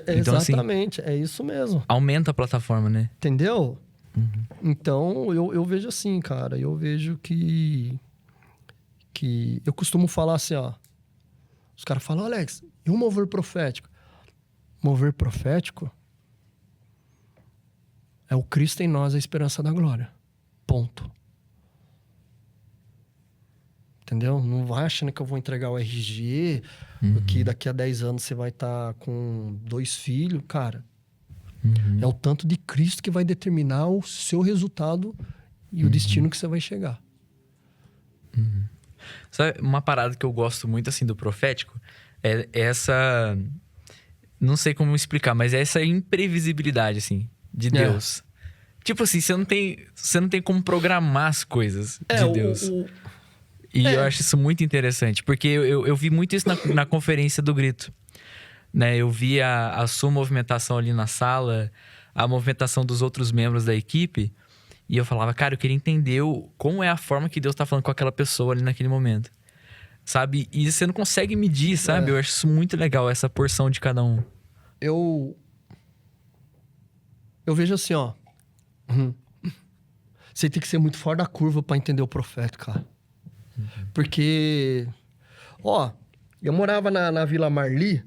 Então, Exatamente, é isso mesmo. Aumenta a plataforma, né? Entendeu? Então, eu vejo assim, cara. Eu vejo que... Eu costumo falar assim, ó. Os caras falam, Alex, E o mover profético? Mover profético é o Cristo em nós, a esperança da glória. Ponto. Entendeu? Não vai achando que eu vou entregar o RG, que daqui a 10 anos você vai estar com 2 filhos. Cara, é o tanto de Cristo que vai determinar o seu resultado e o destino que você vai chegar. Sabe, uma parada que eu gosto muito, assim, do profético é essa... Não sei como explicar, mas é essa imprevisibilidade, assim, de Deus. Tipo assim, você não tem como programar as coisas de Deus. E eu acho isso muito interessante, porque eu vi muito isso na conferência do Grito. Né? Eu vi a sua movimentação ali na sala, a movimentação dos outros membros da equipe, e eu falava, cara, eu queria entender como é a forma que Deus tá falando com aquela pessoa ali naquele momento. Sabe? E você não consegue medir, sabe? Eu acho isso muito legal, essa porção de cada um. Eu vejo assim, ó. Você tem que ser muito fora da curva pra entender o profeta, cara. Porque, ó, eu morava na Vila Marli,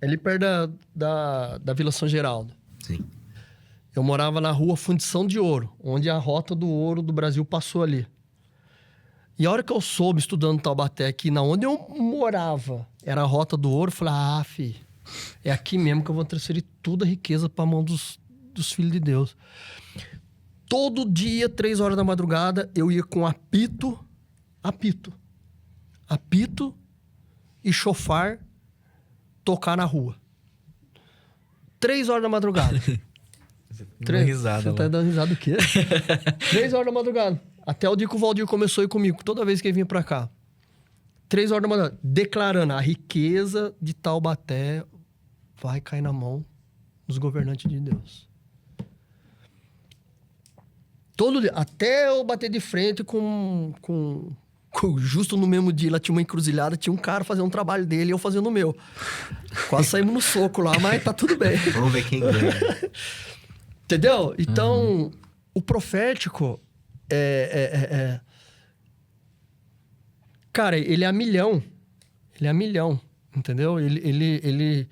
ali perto da Vila São Geraldo. Sim. Eu morava na rua Fundição de Ouro, onde a rota do ouro do Brasil passou ali. E a hora que eu soube, estudando Taubaté, que na onde eu morava era a rota do ouro, eu falei, filho, é aqui mesmo que eu vou transferir toda a riqueza pra mão dos filhos de Deus. Todo dia, 3 horas da madrugada, eu ia com apito e chofar tocar na rua. 3 horas da madrugada. Dando risada. Você tá dando risada do quê? 3 horas da madrugada. Até o dia que o Valdir começou a ir comigo, toda vez que ele vinha pra cá. 3 horas da madrugada, declarando a riqueza de Taubaté vai cair na mão dos governantes de Deus. Todo dia, até eu bater de frente com justo no mesmo dia, lá tinha uma encruzilhada, tinha um cara fazendo um trabalho dele e eu fazendo o meu. Quase saímos no soco lá, mas tá tudo bem. Vamos ver quem ganha. Entendeu? Então, o profético cara, ele é a milhão. Ele é a milhão, entendeu? Ele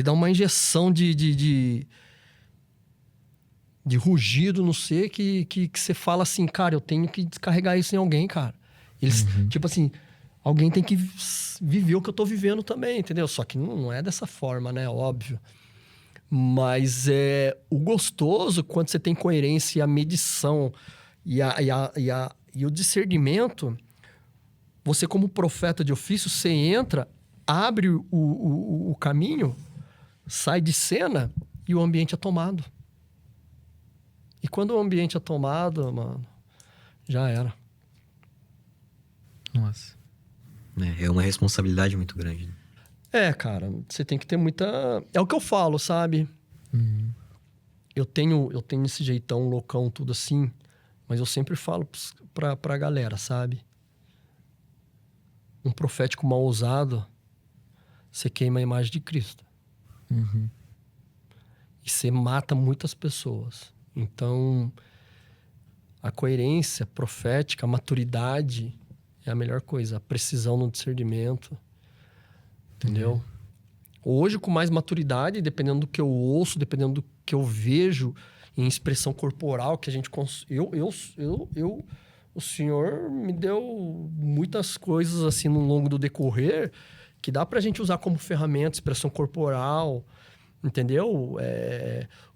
dá uma injeção de rugido, não sei, que você fala assim, cara, eu tenho que descarregar isso em alguém, cara. Eles, tipo assim, alguém tem que viver o que eu tô vivendo também, entendeu? Só que não é dessa forma, né? Óbvio. Mas o gostoso, quando você tem coerência e a medição e o discernimento, você como profeta de ofício, você entra, abre o caminho, sai de cena e o ambiente é tomado. E quando o ambiente é tomado, mano, já era. Nossa. É uma responsabilidade muito grande. Né? Cara, você tem que ter muita... É o que eu falo, sabe? Eu tenho esse jeitão loucão, tudo assim, mas eu sempre falo pra galera, sabe? Um profético mal usado, você queima a imagem de Cristo. E você mata muitas pessoas. Então, a coerência profética, a maturidade é a melhor coisa. A precisão no discernimento. Entendeu? Hoje, com mais maturidade, dependendo do que eu ouço, dependendo do que eu vejo em expressão corporal, que a gente... O Senhor me deu muitas coisas, assim, no longo do decorrer, que dá pra gente usar como ferramenta, expressão corporal... Entendeu?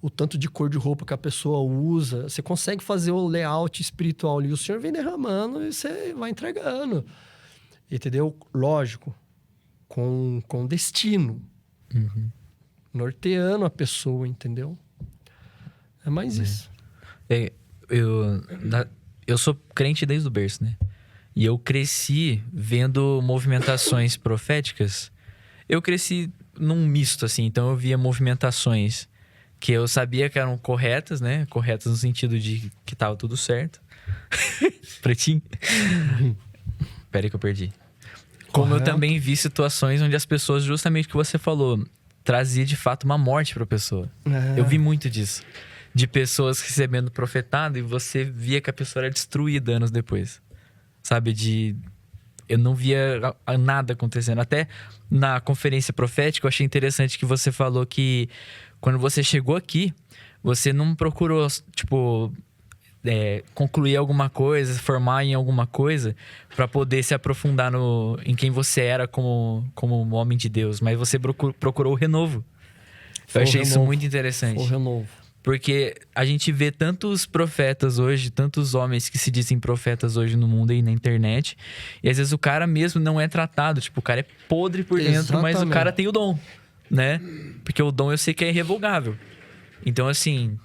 O tanto de cor de roupa que a pessoa usa. Você consegue fazer o layout espiritual ali. O Senhor vem derramando e você vai entregando. Entendeu? Lógico. Com destino. Norteando a pessoa, entendeu? É mais isso. Eu sou crente desde o berço, né? E eu cresci vendo movimentações proféticas. Eu cresci num misto, assim. Então, eu via movimentações que eu sabia que eram corretas, né? Corretas no sentido de que tava tudo certo. Pretinho. Pera aí que eu perdi. Como eu também vi situações onde as pessoas, justamente o que você falou, trazia de fato uma morte pra pessoa. Eu vi muito disso. De pessoas recebendo profetado e você via que a pessoa era destruída anos depois. Sabe? eu não via nada acontecendo. Até na conferência profética, eu achei interessante que você falou que quando você chegou aqui, você não procurou, tipo, concluir alguma coisa, formar em alguma coisa para poder se aprofundar em quem você era como um homem de Deus, mas você procurou o renovo. Eu achei isso muito interessante. Foi o renovo. Porque a gente vê tantos profetas hoje, tantos homens que se dizem profetas hoje no mundo e na internet, e às vezes o cara mesmo não é tratado, tipo, o cara é podre por dentro, Exatamente. mas o cara tem o dom, né? Porque o dom eu sei que é irrevogável. Então, assim,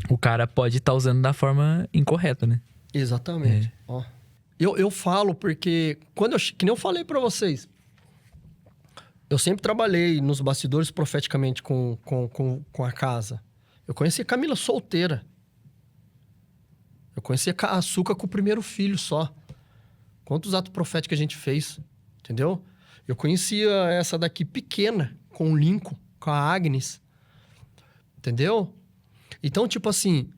o cara pode estar usando da forma incorreta, né? Exatamente. Ó. Eu falo porque, que nem eu falei pra vocês, eu sempre trabalhei nos bastidores profeticamente com a casa. Eu conheci a Camila solteira. Eu conheci a Açúcar com o primeiro filho só. Quantos atos proféticos a gente fez, entendeu? Eu conhecia essa daqui pequena, com o Lincoln, com a Agnes, entendeu? Então, tipo assim,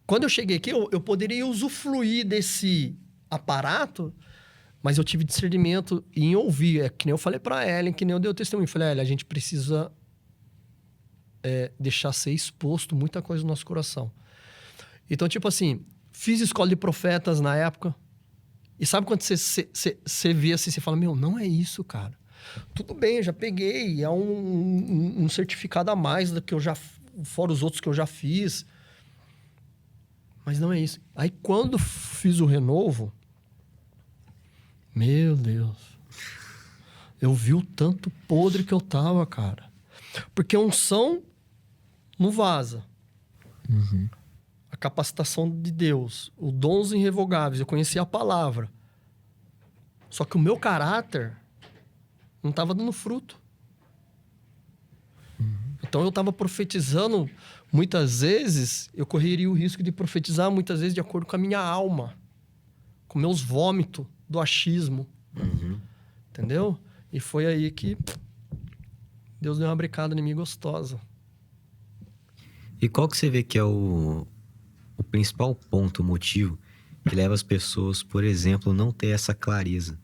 quando eu cheguei aqui, eu poderia usufruir desse aparato, mas eu tive discernimento em ouvir. É que nem eu falei pra Ellen, que nem eu dei o testemunho. Eu falei, Ellen, a gente precisa deixar ser exposto muita coisa no nosso coração. Então, tipo assim, fiz escola de profetas na época. E sabe quando você vê assim, você fala, meu, não é isso, cara. Tudo bem, eu já peguei. É um certificado a mais do que eu já... Fora os outros que eu já fiz. Mas não é isso. Aí, quando fiz o renovo... Meu Deus. Eu vi o tanto podre que eu tava, cara. Porque a unção não vaza. Uhum. A capacitação de Deus. Os dons irrevogáveis. Eu conhecia a palavra. Só que o meu caráter não estava dando fruto. Então eu estava profetizando, muitas vezes, eu correria o risco de profetizar, muitas vezes, de acordo com a minha alma. Com meus vômitos do achismo. Uhum. Entendeu? E foi aí que Deus deu uma brecada em mim gostosa. E qual que você vê que é o principal ponto, o motivo que leva as pessoas, por exemplo, não ter essa clareza,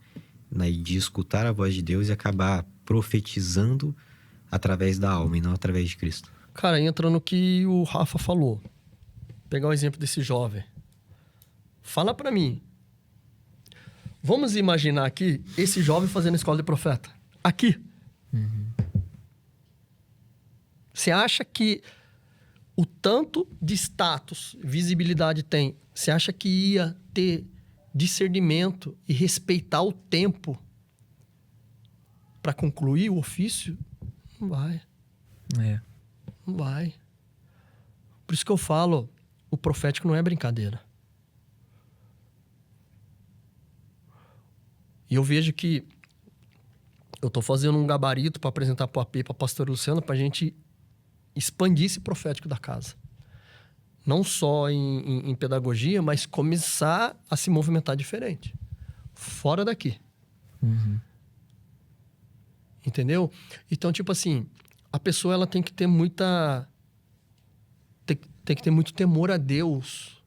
né, de escutar a voz de Deus e acabar profetizando através da alma e não através de Cristo? Cara, entra no que o Rafa falou. Vou pegar o exemplo desse jovem. Fala pra mim. Vamos imaginar aqui esse jovem fazendo escola de profeta. Aqui. Você acha que o tanto de status, visibilidade tem, você acha que ia ter discernimento e respeitar o tempo para concluir o ofício? Não vai. Não vai. Por isso que eu falo, o profético não é brincadeira. E eu vejo que eu tô fazendo um gabarito para apresentar pro AP, pra pastor Luciano, pra gente expandir esse profético da casa. Não só em pedagogia, mas começar a se movimentar diferente. Fora daqui. Uhum. Entendeu? Então, tipo assim, a pessoa ela tem que ter muita... Tem que ter muito temor a Deus.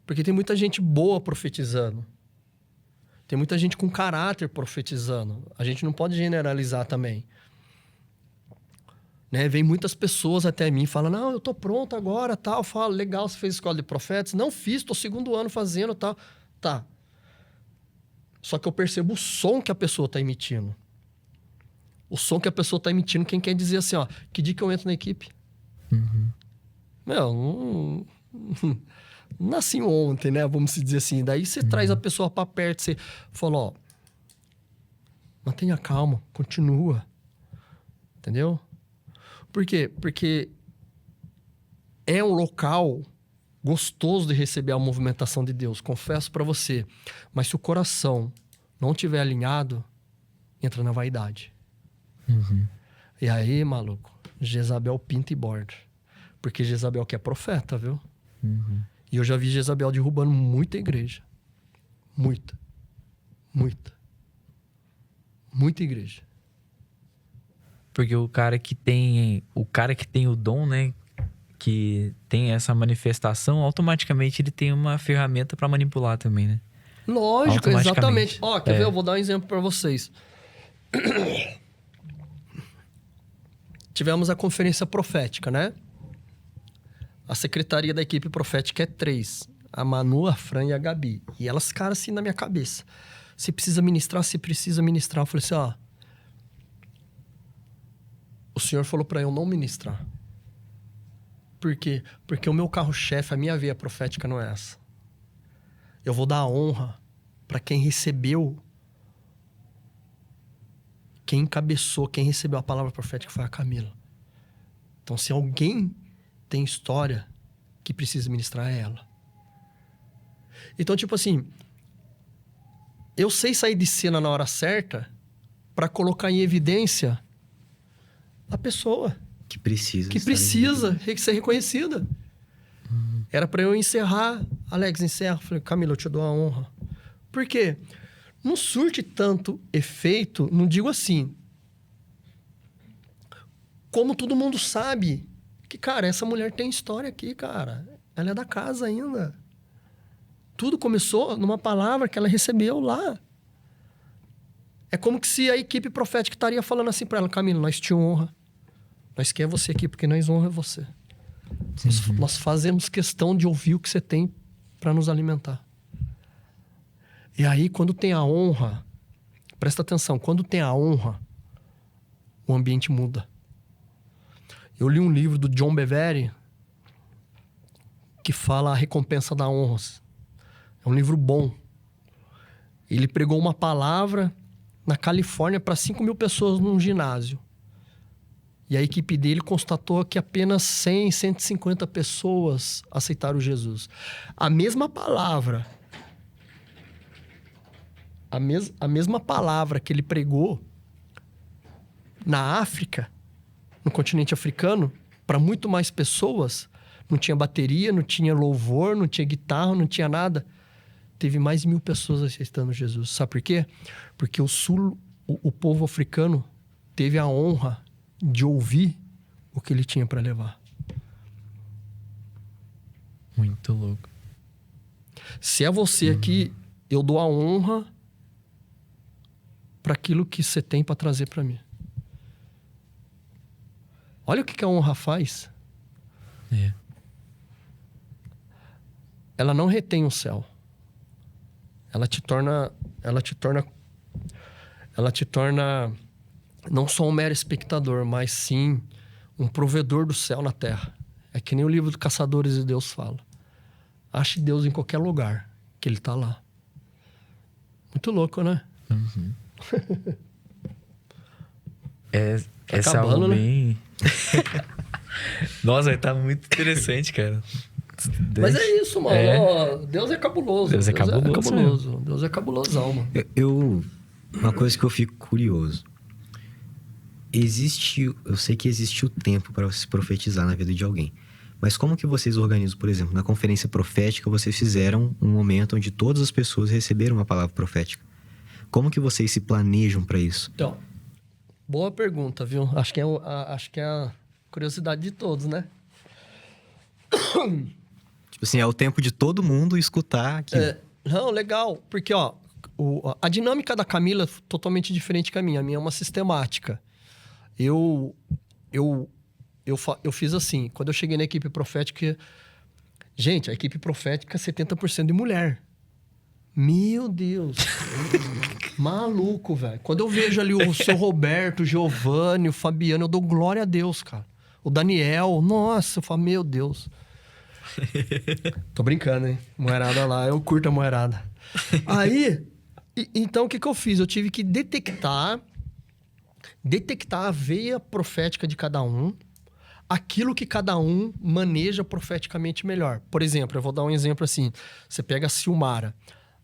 Porque tem muita gente boa profetizando. Tem muita gente com caráter profetizando. A gente não pode generalizar também. Né? Vem muitas pessoas até mim e falam, não, eu tô pronto agora, tal. Eu falo, legal, você fez escola de profetas? Não fiz, tô segundo ano fazendo, tal. Tá. Só que eu percebo o som que a pessoa tá emitindo. O som que a pessoa tá emitindo, quem quer dizer assim, ó, que dia que eu entro na equipe? Uhum. Meu, não nasci ontem, né? Vamos dizer assim. Daí você traz a pessoa pra perto, você fala, ó, mantenha calma, continua. Entendeu? Por quê? Porque é um local gostoso de receber a movimentação de Deus, confesso pra você. Mas se o coração não estiver alinhado, entra na vaidade. Uhum. E aí, maluco, Jezabel pinta e borda. Porque Jezabel que é profeta, viu? Uhum. E eu já vi Jezabel derrubando muita igreja. Muita. Muita. Muita igreja. Porque o cara que tem o dom, né, que tem essa manifestação, automaticamente ele tem uma ferramenta para manipular também, né? Lógico, automaticamente. exatamente. Ó, quer ver? Eu vou dar um exemplo para vocês. Tivemos a conferência profética, né? A secretaria da equipe profética é 3. A Manu, a Fran e a Gabi. E elas ficaram assim na minha cabeça. Se precisa ministrar, se precisa ministrar. Eu falei assim, ó... O senhor falou para eu não ministrar. Por quê? Porque o meu carro-chefe, a minha veia profética não é essa. Eu vou dar a honra para quem recebeu, quem encabeçou, quem recebeu a palavra profética foi a Camila. Então, se alguém tem história que precisa ministrar, é ela. Então, tipo assim, eu sei sair de cena na hora certa para colocar em evidência a pessoa Que precisa. que estar precisa ser reconhecida. Era para eu encerrar. Alex, encerra. Falei, Camila, eu te dou a honra. Por quê? Não surte tanto efeito, não digo assim. Como todo mundo sabe que, cara, essa mulher tem história aqui, cara. Ela é da casa ainda. Tudo começou numa palavra que ela recebeu lá. É como que se a equipe profética estaria falando assim para ela, Camila, nós te honra. Nós queremos você aqui porque nós honramos você. Nós fazemos questão de ouvir o que você tem para nos alimentar. E aí, quando tem a honra, presta atenção, quando tem a honra, o ambiente muda. Eu li um livro do John Bevere que fala a recompensa da honra. É um livro bom. Ele pregou uma palavra na Califórnia para 5.000 pessoas num ginásio. E a equipe dele constatou que apenas 100, 150 pessoas aceitaram Jesus. A mesma palavra, a mesma palavra que ele pregou na África, no continente africano, para muito mais pessoas, não tinha bateria, não tinha louvor, não tinha guitarra, não tinha nada. Teve mais de 1.000 pessoas aceitando Jesus. Sabe por quê? Porque o povo africano teve a honra de ouvir o que ele tinha para levar. Muito louco. Se é você aqui, eu dou a honra para aquilo que você tem para trazer para mim. Olha o que a honra faz. É. Ela não retém o céu. Ela te torna não só um mero espectador, mas sim um provedor do céu na terra. É que nem o livro do Caçadores de Deus fala. Ache Deus em qualquer lugar, que ele tá lá. Muito louco, né? Uhum. Essa é acabando, algo né? bem... Nossa, tá muito interessante, cara. Mas é isso, mano. É. Ó, Deus é cabuloso. Deus é cabuloso, Deus é cabulosão, mano. Uma coisa que eu fico curioso. Eu sei que existe o tempo para se profetizar na vida de alguém. Mas como que vocês organizam, por exemplo, na conferência profética, vocês fizeram um momento onde todas as pessoas receberam uma palavra profética? Como que vocês se planejam para isso? Então, boa pergunta, viu? Acho que é a curiosidade de todos, né? Tipo assim, é o tempo de todo mundo escutar aquilo. Não, legal. Porque, ó, a dinâmica da Camila é totalmente diferente que a minha. A minha é uma sistemática. Eu fiz assim. Quando eu cheguei na equipe profética... Gente, a equipe profética é 70% de mulher. Meu Deus. Maluco, velho. Quando eu vejo ali o seu Roberto, o Giovanni, o Fabiano, eu dou glória a Deus, cara. O Daniel, nossa, eu falo, meu Deus. Tô brincando, hein? Moerada lá, eu curto a moerada. Aí, então o que eu fiz? Eu tive que detectar a veia profética de cada um, aquilo que cada um maneja profeticamente melhor. Por exemplo, eu vou dar um exemplo assim. Você pega a Silmara.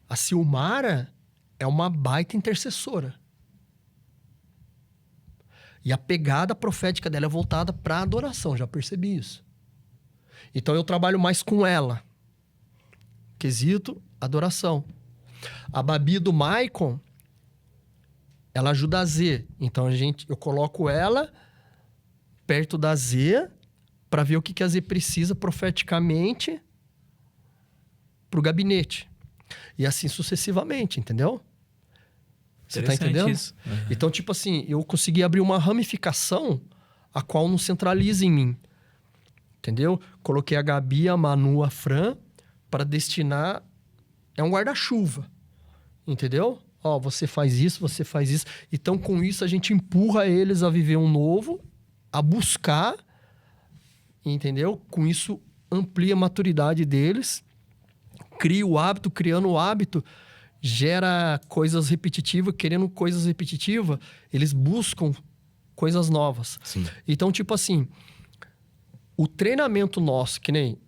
A Silmara é uma baita intercessora. E a pegada profética dela é voltada para adoração, já percebi isso. Então eu trabalho mais com ela. Quesito, adoração. A Babi do Maicon, ela ajuda a Z. Então eu coloco ela perto da Z para ver o que a Z precisa profeticamente para o gabinete. E assim sucessivamente, entendeu? Você tá Interessante entendendo? isso. Uhum. Então, tipo assim, eu consegui abrir uma ramificação a qual não centraliza em mim. Entendeu? Coloquei a Gabi, a Manu, a Fran para destinar... É um guarda-chuva. Entendeu? Ó, você faz isso, você faz isso. Então, com isso, a gente empurra eles a viver um novo, a buscar, entendeu? Com isso, amplia a maturidade deles, cria o hábito, criando o hábito, gera coisas repetitivas, querendo coisas repetitivas, eles buscam coisas novas. Sim. Então, tipo assim, o treinamento nosso, que nem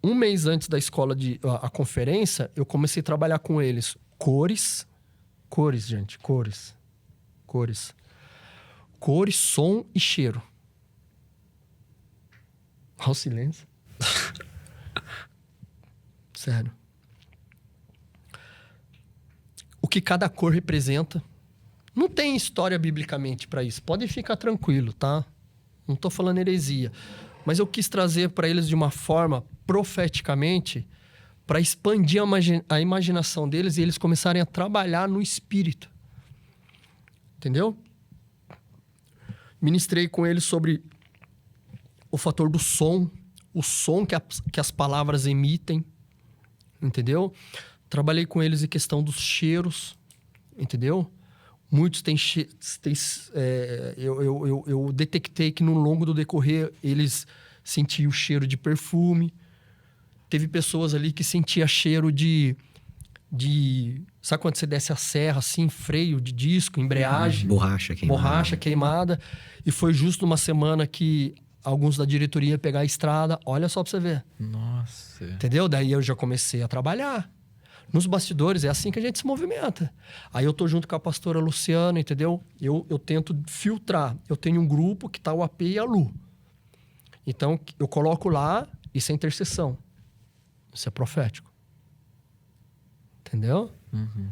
um mês antes da escola a conferência, eu comecei a trabalhar com eles cores, gente, cores, som e cheiro. Olha o silêncio. Sério. O que cada cor representa. Não tem história biblicamente para isso. Pode ficar tranquilo, tá? Não tô falando heresia. Mas eu quis trazer para eles de uma forma profeticamente para expandir a imaginação deles e eles começarem a trabalhar no espírito. Entendeu? Ministrei com eles sobre o fator do som, o som que as palavras emitem, entendeu? Trabalhei com eles em questão dos cheiros, entendeu? Muitos têm eu detectei que no longo do decorrer eles sentiam o cheiro de perfume. Teve pessoas ali que sentiam cheiro de... Sabe quando você desce a serra, assim, freio de disco, embreagem? Borracha queimada. Borracha queimada. E foi justo numa semana que alguns da diretoria pegar a estrada. Olha só pra você ver. Nossa. Entendeu? Daí eu já comecei a trabalhar. Nos bastidores, é assim que a gente se movimenta. Aí eu tô junto com a pastora Luciana, entendeu? Eu tento filtrar. Eu tenho um grupo que tá o AP e a Lu. Então, eu coloco lá, isso é intercessão. Isso é profético. Entendeu? Uhum.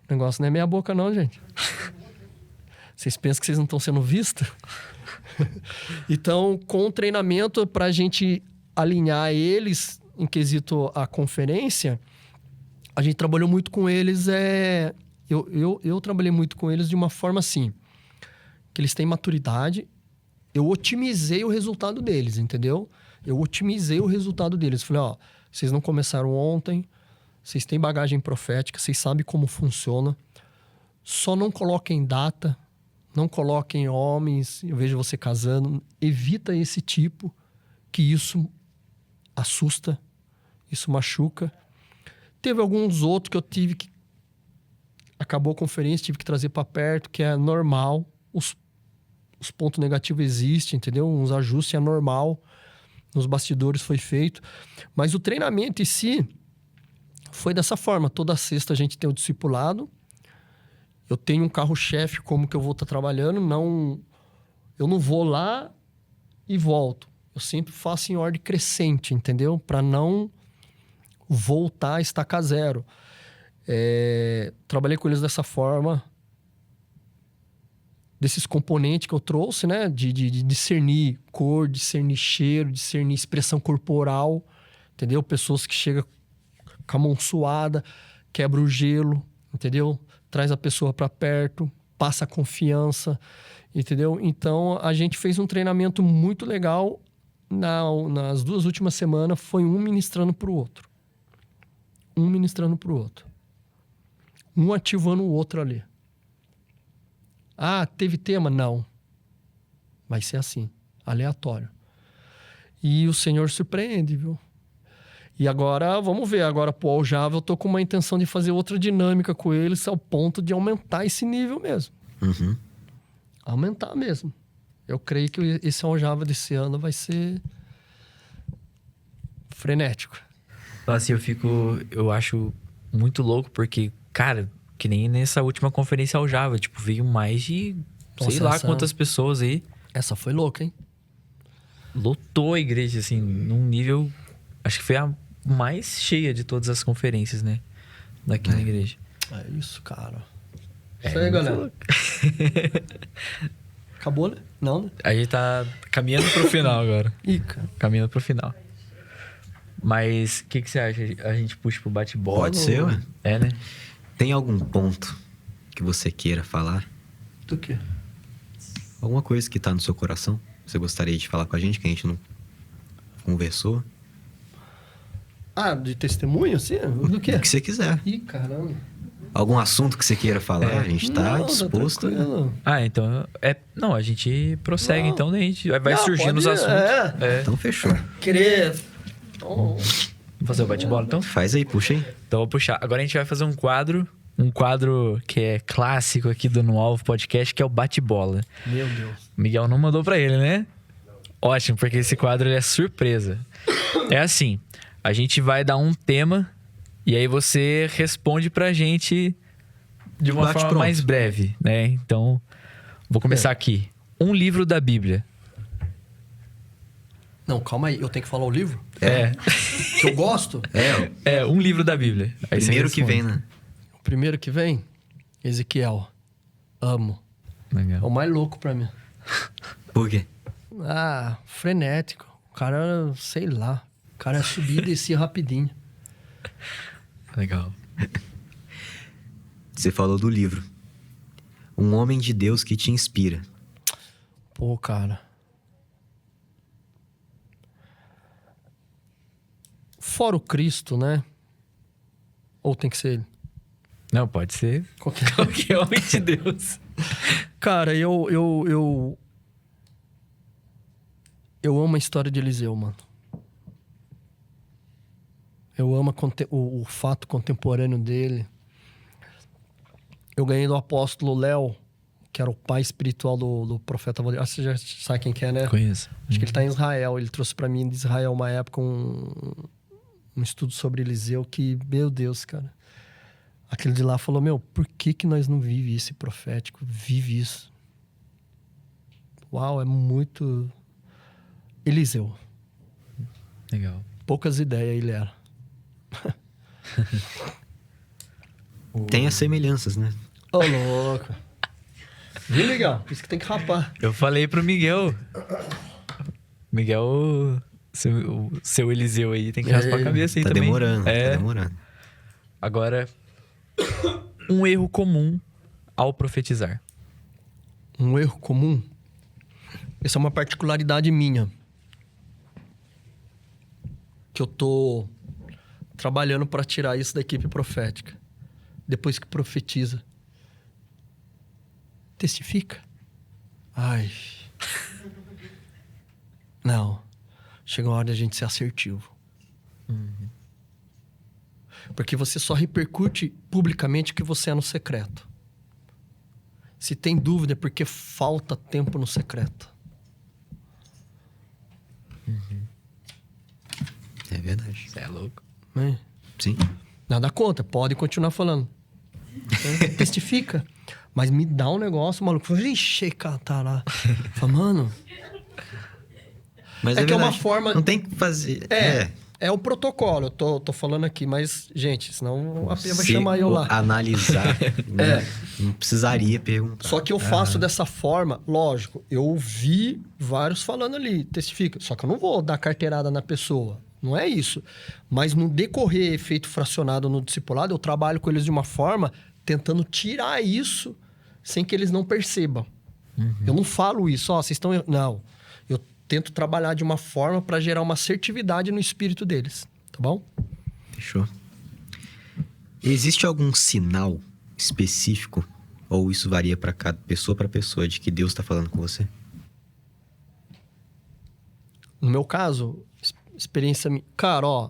O negócio não é meia boca não, gente. Vocês pensam que vocês não estão sendo vistos? Então, com o treinamento, pra gente alinhar eles em quesito a conferência... A gente trabalhou muito com eles, eu trabalhei muito com eles de uma forma assim, que eles têm maturidade, eu otimizei o resultado deles, entendeu? Eu otimizei o resultado deles. Falei, ó, vocês não começaram ontem, vocês têm bagagem profética, vocês sabem como funciona, só não coloquem data, não coloquem homens, eu vejo você casando, evita esse tipo, que isso assusta, isso machuca. Teve alguns outros que eu tive que... Acabou a conferência, tive que trazer para perto, que é normal. Os pontos negativos existem, entendeu? Uns ajustes é normal. Nos bastidores foi feito. Mas o treinamento em si foi dessa forma. Toda sexta a gente tem o discipulado. Eu tenho um carro-chefe, como que eu vou estar trabalhando. Eu não vou lá e volto. Eu sempre faço em ordem crescente, entendeu? Para não... voltar a estacar zero. Trabalhei com eles dessa forma, desses componentes que eu trouxe, né? De discernir cor, discernir cheiro, discernir expressão corporal, entendeu? Pessoas que chegam com a mão suada, quebra o gelo, entendeu? Traz a pessoa para perto, passa confiança, entendeu? Então, a gente fez um treinamento muito legal. Nas 2 últimas semanas, foi um ministrando para o outro. Um ministrando para o outro. Um ativando o outro ali. Ah, teve tema? Não. Vai ser assim, aleatório. E o Senhor surpreende, viu? E agora, vamos ver. Agora, pro Aljava, eu tô com uma intenção de fazer outra dinâmica com eles ao ponto de aumentar esse nível mesmo. Uhum. Aumentar mesmo. Eu creio que esse Aljava desse ano vai ser frenético. Assim, eu acho muito louco, porque, cara, que nem nessa última conferência ao Java, tipo, veio mais de, sei lá quantas pessoas aí. Essa foi louca, hein? Lotou a igreja, assim, num nível... Acho que foi a mais cheia de todas as conferências, né? Daqui na igreja. É isso, cara. Isso aí, galera. Acabou, né? Não, né? A gente tá caminhando pro final agora. Ih, cara. Caminhando pro final. Mas o que você acha? A gente puxa pro bate-bola? Pode ser, ué. É, né? Tem algum ponto que você queira falar? Do quê? Alguma coisa que tá no seu coração? Você gostaria de falar com a gente, que a gente não conversou? Ah, de testemunho, assim? Do quê? O que você quiser. Ih, caramba. Algum assunto que você queira falar? A gente tá Não, disposto. tranquilo. Ah, então... Não, a gente prossegue, Não. então, daí a gente vai Não, surgindo os pode- assuntos. é. Então fechou. Querer... Oh, Vamos fazer o bate-bola, então? Faz aí, puxa aí. Então, vou puxar. Agora a gente vai fazer um quadro que é clássico aqui do No Alvo Podcast, que é o bate-bola. meu Deus. O Miguel não mandou pra ele, né? Ótimo, porque esse quadro ele é surpresa. É assim, a gente vai dar um tema e aí você responde pra gente de uma Bate forma pronto. mais breve, né? Então, vou começar aqui. Um livro da Bíblia. Não, calma aí. Eu tenho que falar o livro? É. Que eu gosto? É, o Um livro da Bíblia. Aí você primeiro que responde. vem, né? O primeiro que vem? Ezequiel. Amo. É Legal. o mais louco pra mim. Por quê? Ah, frenético. O cara, sei lá. O cara subia e descia rapidinho. Legal. Você falou do livro. Um homem de Deus que te inspira. Pô, cara. Fora o Cristo, né? Ou tem que ser ele? Não, pode ser qualquer homem de Deus. Cara, eu amo a história de Eliseu, mano. Eu amo o fato contemporâneo dele. Eu ganhei do apóstolo Léo, que era o pai espiritual do profeta Valdir. Você já sabe quem que é, né? Conheço. Acho que ele tá em Israel. Ele trouxe pra mim de Israel uma época um estudo sobre Eliseu que, meu Deus, cara. Aquele de lá falou, meu, por que nós não vive esse profético? Vive isso. Uau, é muito... Eliseu. Legal. Poucas ideias ele era. Tem as semelhanças, né? Ô, louco. Viu, Miguel? Por isso que tem que rapar. Eu falei pro Miguel. Miguel, o seu Eliseu aí, tem que raspar a cabeça aí Tá também. demorando, É. tá demorando. Agora, um erro comum ao profetizar. Um erro comum? Essa é uma particularidade minha. Que eu tô trabalhando para tirar isso da equipe profética. Depois que profetiza. Testifica. Ai. Não. Chega uma hora de a gente ser assertivo. Porque você só repercute publicamente o que você é no secreto. Se tem dúvida é porque falta tempo no secreto. É verdade. Você é louco. Né? Sim. Nada contra, pode continuar falando. Testifica. Mas me dá um negócio, maluco. Ixi, catará. Fala, mano... Mas É que é uma verdade. forma- Não tem que fazer. É o protocolo, eu tô falando aqui, mas, gente, senão a Pia vai Se chamar eu lá. Analisar. né? Não precisaria perguntar. Só que eu faço dessa forma, lógico, eu ouvi vários falando ali, testifica. Só que eu não vou dar carteirada na pessoa, não é isso. Mas no decorrer efeito fracionado no discipulado, eu trabalho com eles de uma forma tentando tirar isso sem que eles não percebam. Eu não falo isso, ó, vocês estão... Não, eu tento trabalhar de uma forma para gerar uma assertividade no espírito deles, tá bom? Fechou. Existe algum sinal específico, ou isso varia para cada pessoa para pessoa, de que Deus está falando com você? No meu caso, experiência minha. Cara, ó.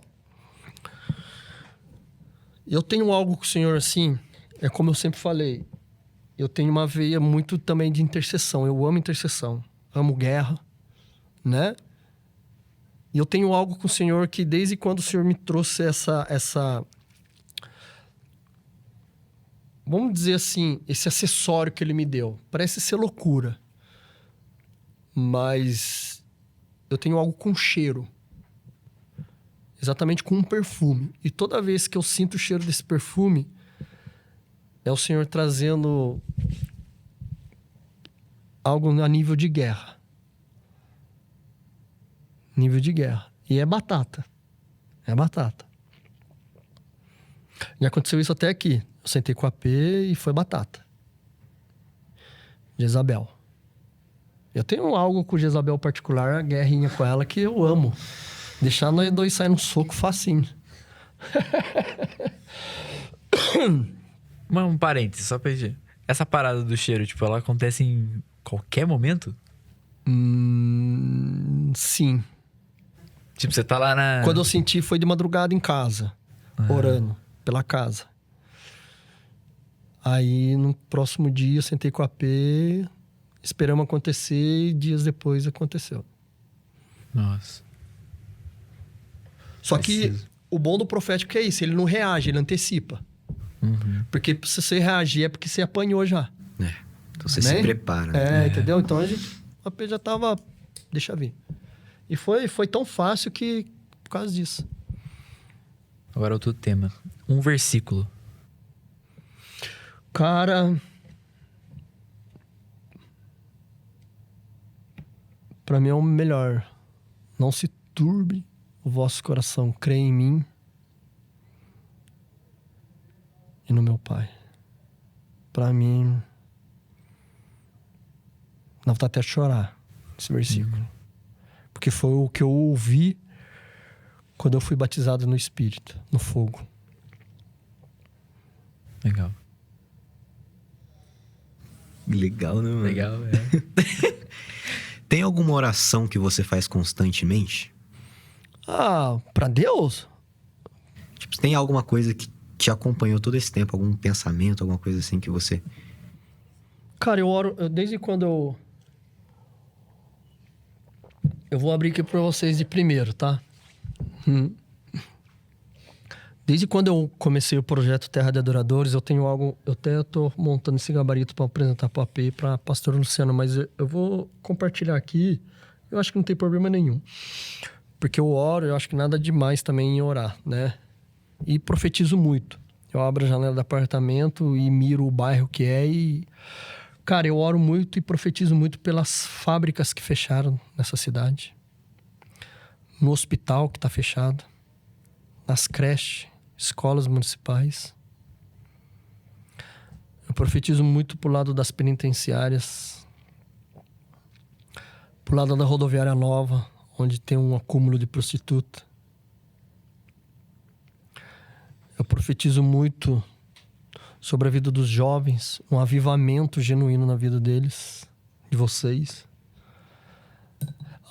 Eu tenho algo com o Senhor assim, é como eu sempre falei. Eu tenho uma veia muito também de intercessão. Eu amo intercessão. Amo guerra, né? E eu tenho algo com o Senhor que desde quando o Senhor me trouxe essa vamos dizer assim, esse acessório que ele me deu. Parece ser loucura. Mas eu tenho algo com cheiro. Exatamente com um perfume. E toda vez que eu sinto o cheiro desse perfume, é o Senhor trazendo algo a nível de guerra. Nível de guerra. E é batata. É batata. Já aconteceu isso até aqui. Eu sentei com a P e foi batata. Jezabel. Eu tenho algo com Jezabel particular, a guerrinha com ela, que eu amo. Deixar nós dois sair no soco facinho. Mas um parênteses, só pra gente. Essa parada do cheiro, tipo, ela acontece em qualquer momento? Sim. Tipo, você tá lá na... Quando eu senti, foi de madrugada em casa. Orando pela casa. Aí, no próximo dia, eu sentei com a P, esperamos acontecer e dias depois aconteceu. Nossa. Só que Preciso. o bom do profético é isso, ele não reage, ele antecipa. Porque se você reagir é porque você apanhou já. Então você Né? se prepara. né? Entendeu? Então a P já tava... Deixa vir. E foi tão fácil que... Por causa disso. Agora outro tema. Um versículo. Cara... Pra mim é o melhor. Não se turbe o vosso coração. Crê em mim e no meu Pai. Pra mim... Dá vontade até de chorar esse versículo. Porque foi o que eu ouvi quando eu fui batizado no Espírito, no fogo. Legal. Legal, né, mano? Legal, é. Tem alguma oração que você faz constantemente? Ah, pra Deus? Tipo, tem alguma coisa que te acompanhou todo esse tempo? Algum pensamento, alguma coisa assim que você... Cara, eu oro... desde quando eu vou abrir aqui pra vocês de primeiro, tá? Desde quando eu comecei o projeto Terra de Adoradores, eu tenho algo... Eu até tô montando esse gabarito pra apresentar pro AP e pra pastor Luciano, mas eu vou compartilhar aqui. Eu acho que não tem problema nenhum. Porque eu oro, eu acho que nada demais também em orar, né? E profetizo muito. Eu abro a janela do apartamento e miro o bairro que é e... Cara, eu oro muito e profetizo muito pelas fábricas que fecharam nessa cidade. No hospital que tá fechado. Nas creches, escolas municipais. Eu profetizo muito pro lado das penitenciárias. Pro lado da rodoviária nova, onde tem um acúmulo de prostituta. Eu profetizo muito sobre a vida dos jovens, um avivamento genuíno na vida deles, de vocês.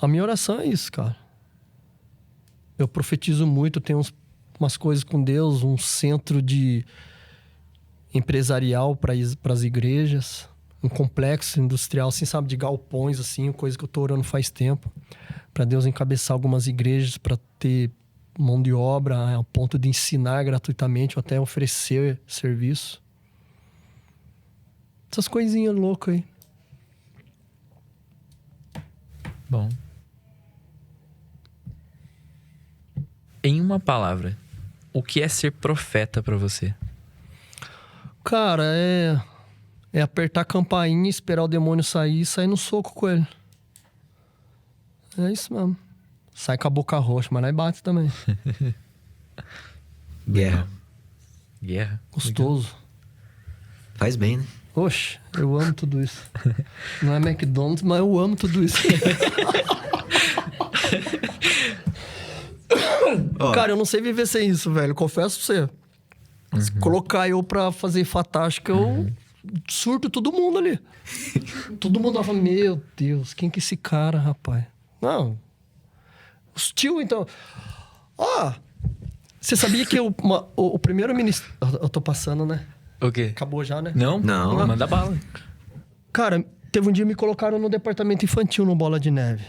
A minha oração é isso, cara. Eu profetizo muito, eu tenho umas coisas com Deus, um centro de empresarial para as igrejas, um complexo industrial, assim, sabe, de galpões, assim, coisa que eu tô orando faz tempo, para Deus encabeçar algumas igrejas, para ter mão de obra, a ponto de ensinar gratuitamente ou até oferecer serviço. Essas coisinhas loucas aí. Bom. Em uma palavra, o que é ser profeta pra você? Cara, é apertar a campainha, esperar o demônio sair e sair no soco com ele. É isso mesmo. Sai com a boca roxa, mas nós bate também. Guerra. Guerra. Gostoso. Faz bem, né? Oxe, eu amo tudo isso. Não é McDonald's, mas eu amo tudo isso. Ó, Cara, eu não sei viver sem isso, velho. Confesso pra você. Se colocar eu pra fazer Fantástica, eu surto todo mundo ali. Todo mundo fala, meu Deus, quem que é esse cara, rapaz? Não. Os tio, então... Ó, você sabia que o primeiro ministro... Eu tô passando, né? O quê? Acabou já, né? Não? Não. Manda bala. Cara, teve um dia que me colocaram no departamento infantil no Bola de Neve.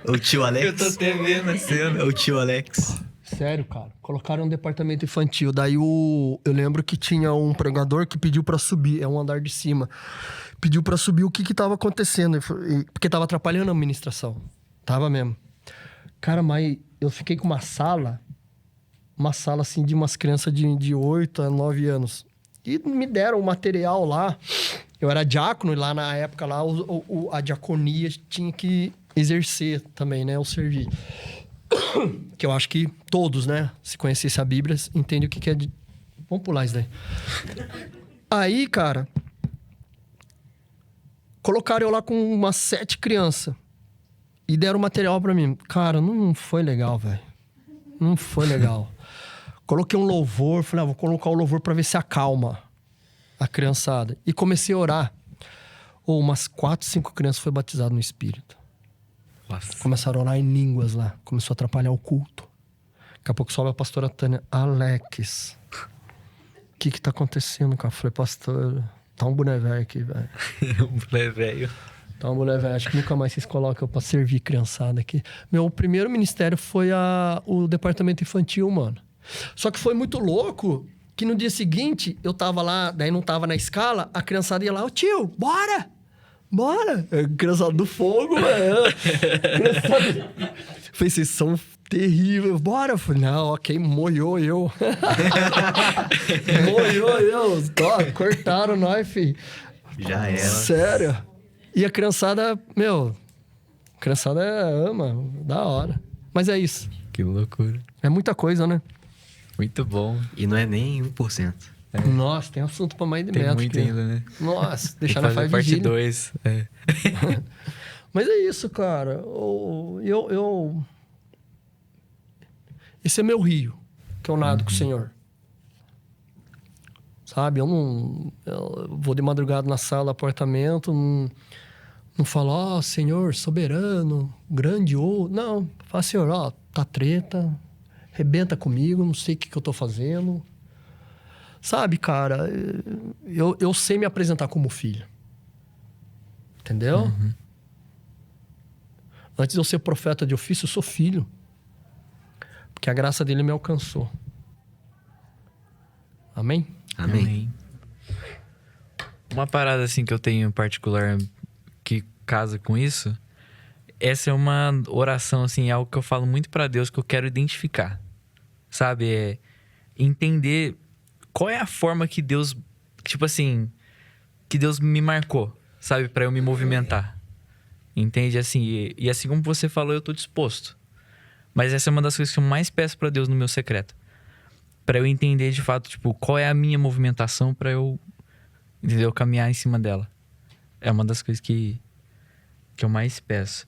o tio Alex. até vendo a cena. O tio Alex. Sério, cara. Colocaram no departamento infantil. Daí eu lembro que tinha um pregador que pediu pra subir. É um andar de cima. Pediu pra subir o que tava acontecendo. Porque tava atrapalhando a administração. Tava mesmo. Cara, mas eu fiquei com uma sala assim de umas crianças de 8 a 9 anos. E me deram o material lá. Eu era diácono e lá na época lá a diaconia tinha que exercer também, né? O servir. Que eu acho que todos, né? Se conhecesse a Bíblia, entendem o que é... Vamos pular isso daí. Aí, cara... Colocaram eu lá com umas 7 crianças. E deram material pra mim. Cara, não foi legal, velho. Não foi legal. Coloquei um louvor. Falei, vou colocar o louvor pra ver se acalma a criançada. E comecei a orar. Umas 4, 5 crianças foram batizadas no Espírito. Nossa. Começaram a orar em línguas lá. Começou a atrapalhar o culto. Daqui a pouco sobe a pastora Tânia. Alex, o que tá acontecendo, cara? Eu falei, pastor, tá um boné velho aqui, velho. Um mulher velho. Tá um boné velho. Acho que nunca mais vocês colocam pra servir criançada aqui. Meu primeiro ministério foi o departamento infantil, mano. Só que foi muito louco que no dia seguinte eu tava lá, daí não tava na escala, a criançada ia lá, ô tio, bora! Bora! Criançada do fogo, velho. Falei, vocês são terríveis. Bora! Falei, não, ok, moiou eu. Moiou eu. Ó, cortaram nós, filho. Já era. Sério. E a criançada, a criançada ama, da hora. Mas é isso. Que loucura. É muita coisa, né? Muito bom. E não é nem 1%. Nossa, tem assunto pra mais de Tem metro. muito aqui. ainda, né? Nossa, deixar Tem na que fazer fase parte vigília. 2. É. Mas é isso, cara. Esse é meu rio, que eu nado com o Senhor. Sabe? Eu vou de madrugada na sala do apartamento, não falo, ó, Senhor, soberano, grandioso. Não, fala, Senhor, ó, tá treta, rebenta comigo, não sei o que eu tô fazendo. Sabe, cara, eu sei me apresentar como filho. Entendeu? Uhum. Antes de eu ser profeta de ofício, eu sou filho. Porque a graça dele me alcançou. Amém? Amém. Uma parada assim que eu tenho em particular que casa com isso, essa é uma oração assim, algo que eu falo muito pra Deus que eu quero identificar. Sabe? É entender qual é a forma que Deus, tipo assim, que Deus me marcou, sabe, pra eu me movimentar. Entende? Assim, e assim como você falou, eu tô disposto. Mas essa é uma das coisas que eu mais peço pra Deus no meu secreto. Pra eu entender de fato, tipo, qual é a minha movimentação pra eu, entendeu? Caminhar em cima dela. É uma das coisas que eu mais peço.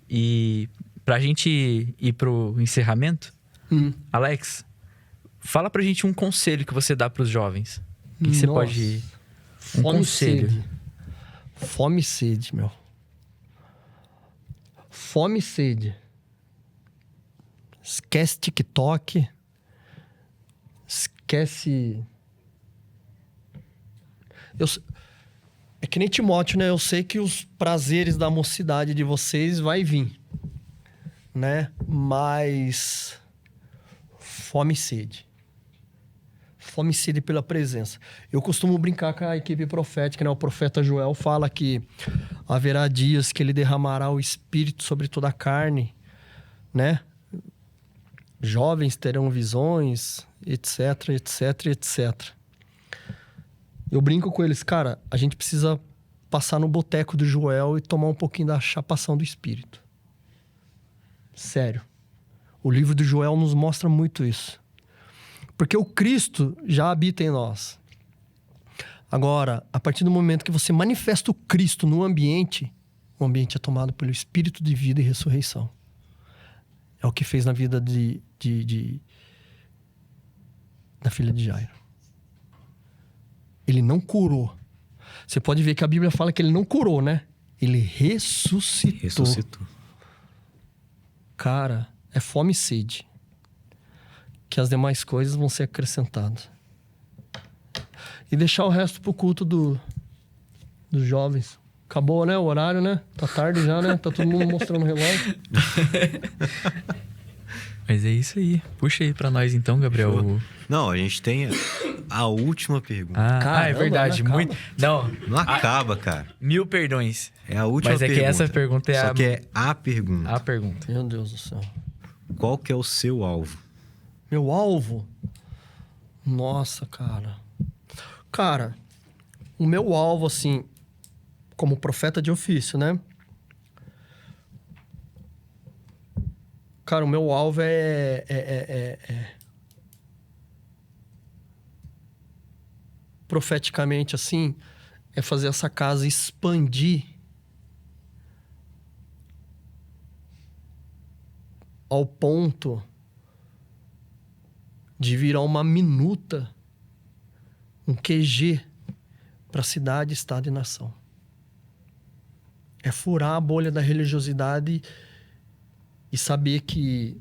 E pra gente ir pro encerramento, Alex, fala pra gente um conselho que você dá pros jovens. O que você Nossa. pode... Fome conselho. e sede. Fome e sede, meu. Fome e sede. Esquece TikTok. Esquece... É que nem Timóteo, né? Eu sei que os prazeres da mocidade de vocês vai vir. Né? Mas... Fome e sede. Fome e sede pela presença. Eu costumo brincar com a equipe profética, né? O profeta Joel fala que haverá dias que ele derramará o Espírito sobre toda a carne, né? Jovens terão visões, etc, etc, etc. Eu brinco com eles, cara, a gente precisa passar no boteco do Joel e tomar um pouquinho da chapação do Espírito. Sério. O livro do Joel nos mostra muito isso. Porque o Cristo já habita em nós. Agora, a partir do momento que você manifesta o Cristo no ambiente, o ambiente é tomado pelo Espírito de vida e ressurreição. É o que fez na vida da filha de Jairo. Ele não curou. Você pode ver que a Bíblia fala que ele não curou, né? Ele ressuscitou. Cara, é fome e sede. Que as demais coisas vão ser acrescentadas. E deixar o resto pro culto dos jovens. Acabou, né? O horário, né? Tá tarde já, né? Tá todo mundo mostrando o relógio. Mas é isso aí. Puxa aí pra nós então, Gabriel. Show. Não, a gente tem a última pergunta. É Caramba, verdade. não acaba. Muito... Não, Não acaba, cara. 1000 perdões. É a última Mas é pergunta. que essa pergunta é Só que é a pergunta. a pergunta. Meu Deus do céu. Qual que é o seu alvo? Meu alvo? Nossa, cara. Cara, o meu alvo, assim, como profeta de ofício, né? Cara, o meu alvo profeticamente assim, é fazer essa casa expandir ao ponto de virar uma minuta, um QG para cidade, estado e nação. É furar a bolha da religiosidade e saber que,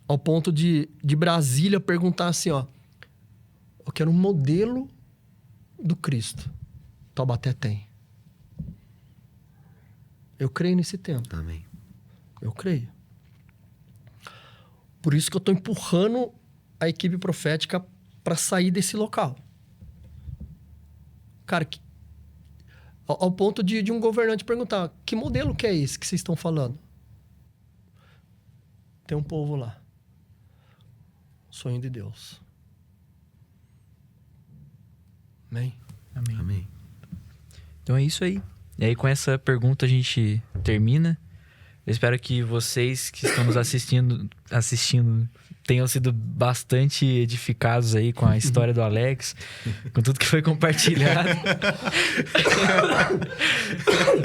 ao ponto de Brasília perguntar assim, ó, eu quero um modelo do Cristo. Taubaté tem. Eu creio nesse tempo. Amém. Eu creio. Por isso que eu estou empurrando a equipe profética para sair desse local. Cara, ao ponto de um governante perguntar, que modelo que é esse que vocês estão falando? Tem um povo lá. Sonho de Deus. Amém? Amém. Amém. Então é isso aí. E aí, com essa pergunta, a gente termina. Eu espero que vocês que estão nos assistindo tenham sido bastante edificados aí com a história do Alex, com tudo que foi compartilhado.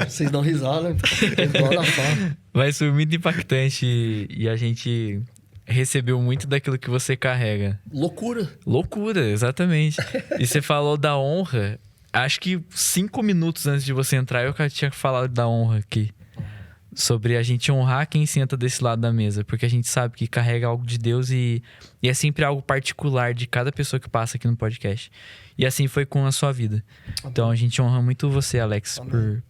Vocês dão risada, né? Mas foi muito impactante e a gente recebeu muito daquilo que você carrega. Loucura. Loucura, exatamente. E você falou da honra. Acho que 5 minutos antes de você entrar, eu tinha falado da honra aqui. Sobre a gente honrar quem senta desse lado da mesa. Porque a gente sabe que carrega algo de Deus e é sempre algo particular de cada pessoa que passa aqui no podcast. E assim foi com a sua vida. Amém. Então a gente honra muito você, Alex,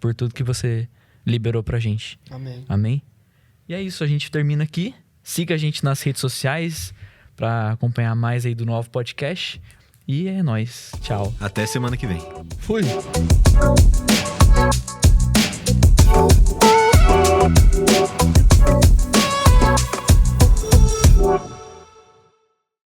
por tudo que você liberou pra gente. Amém. Amém? E é isso, a gente termina aqui. Siga a gente nas redes sociais pra acompanhar mais aí do novo podcast. E é nóis. Tchau. Até semana que vem. Fui.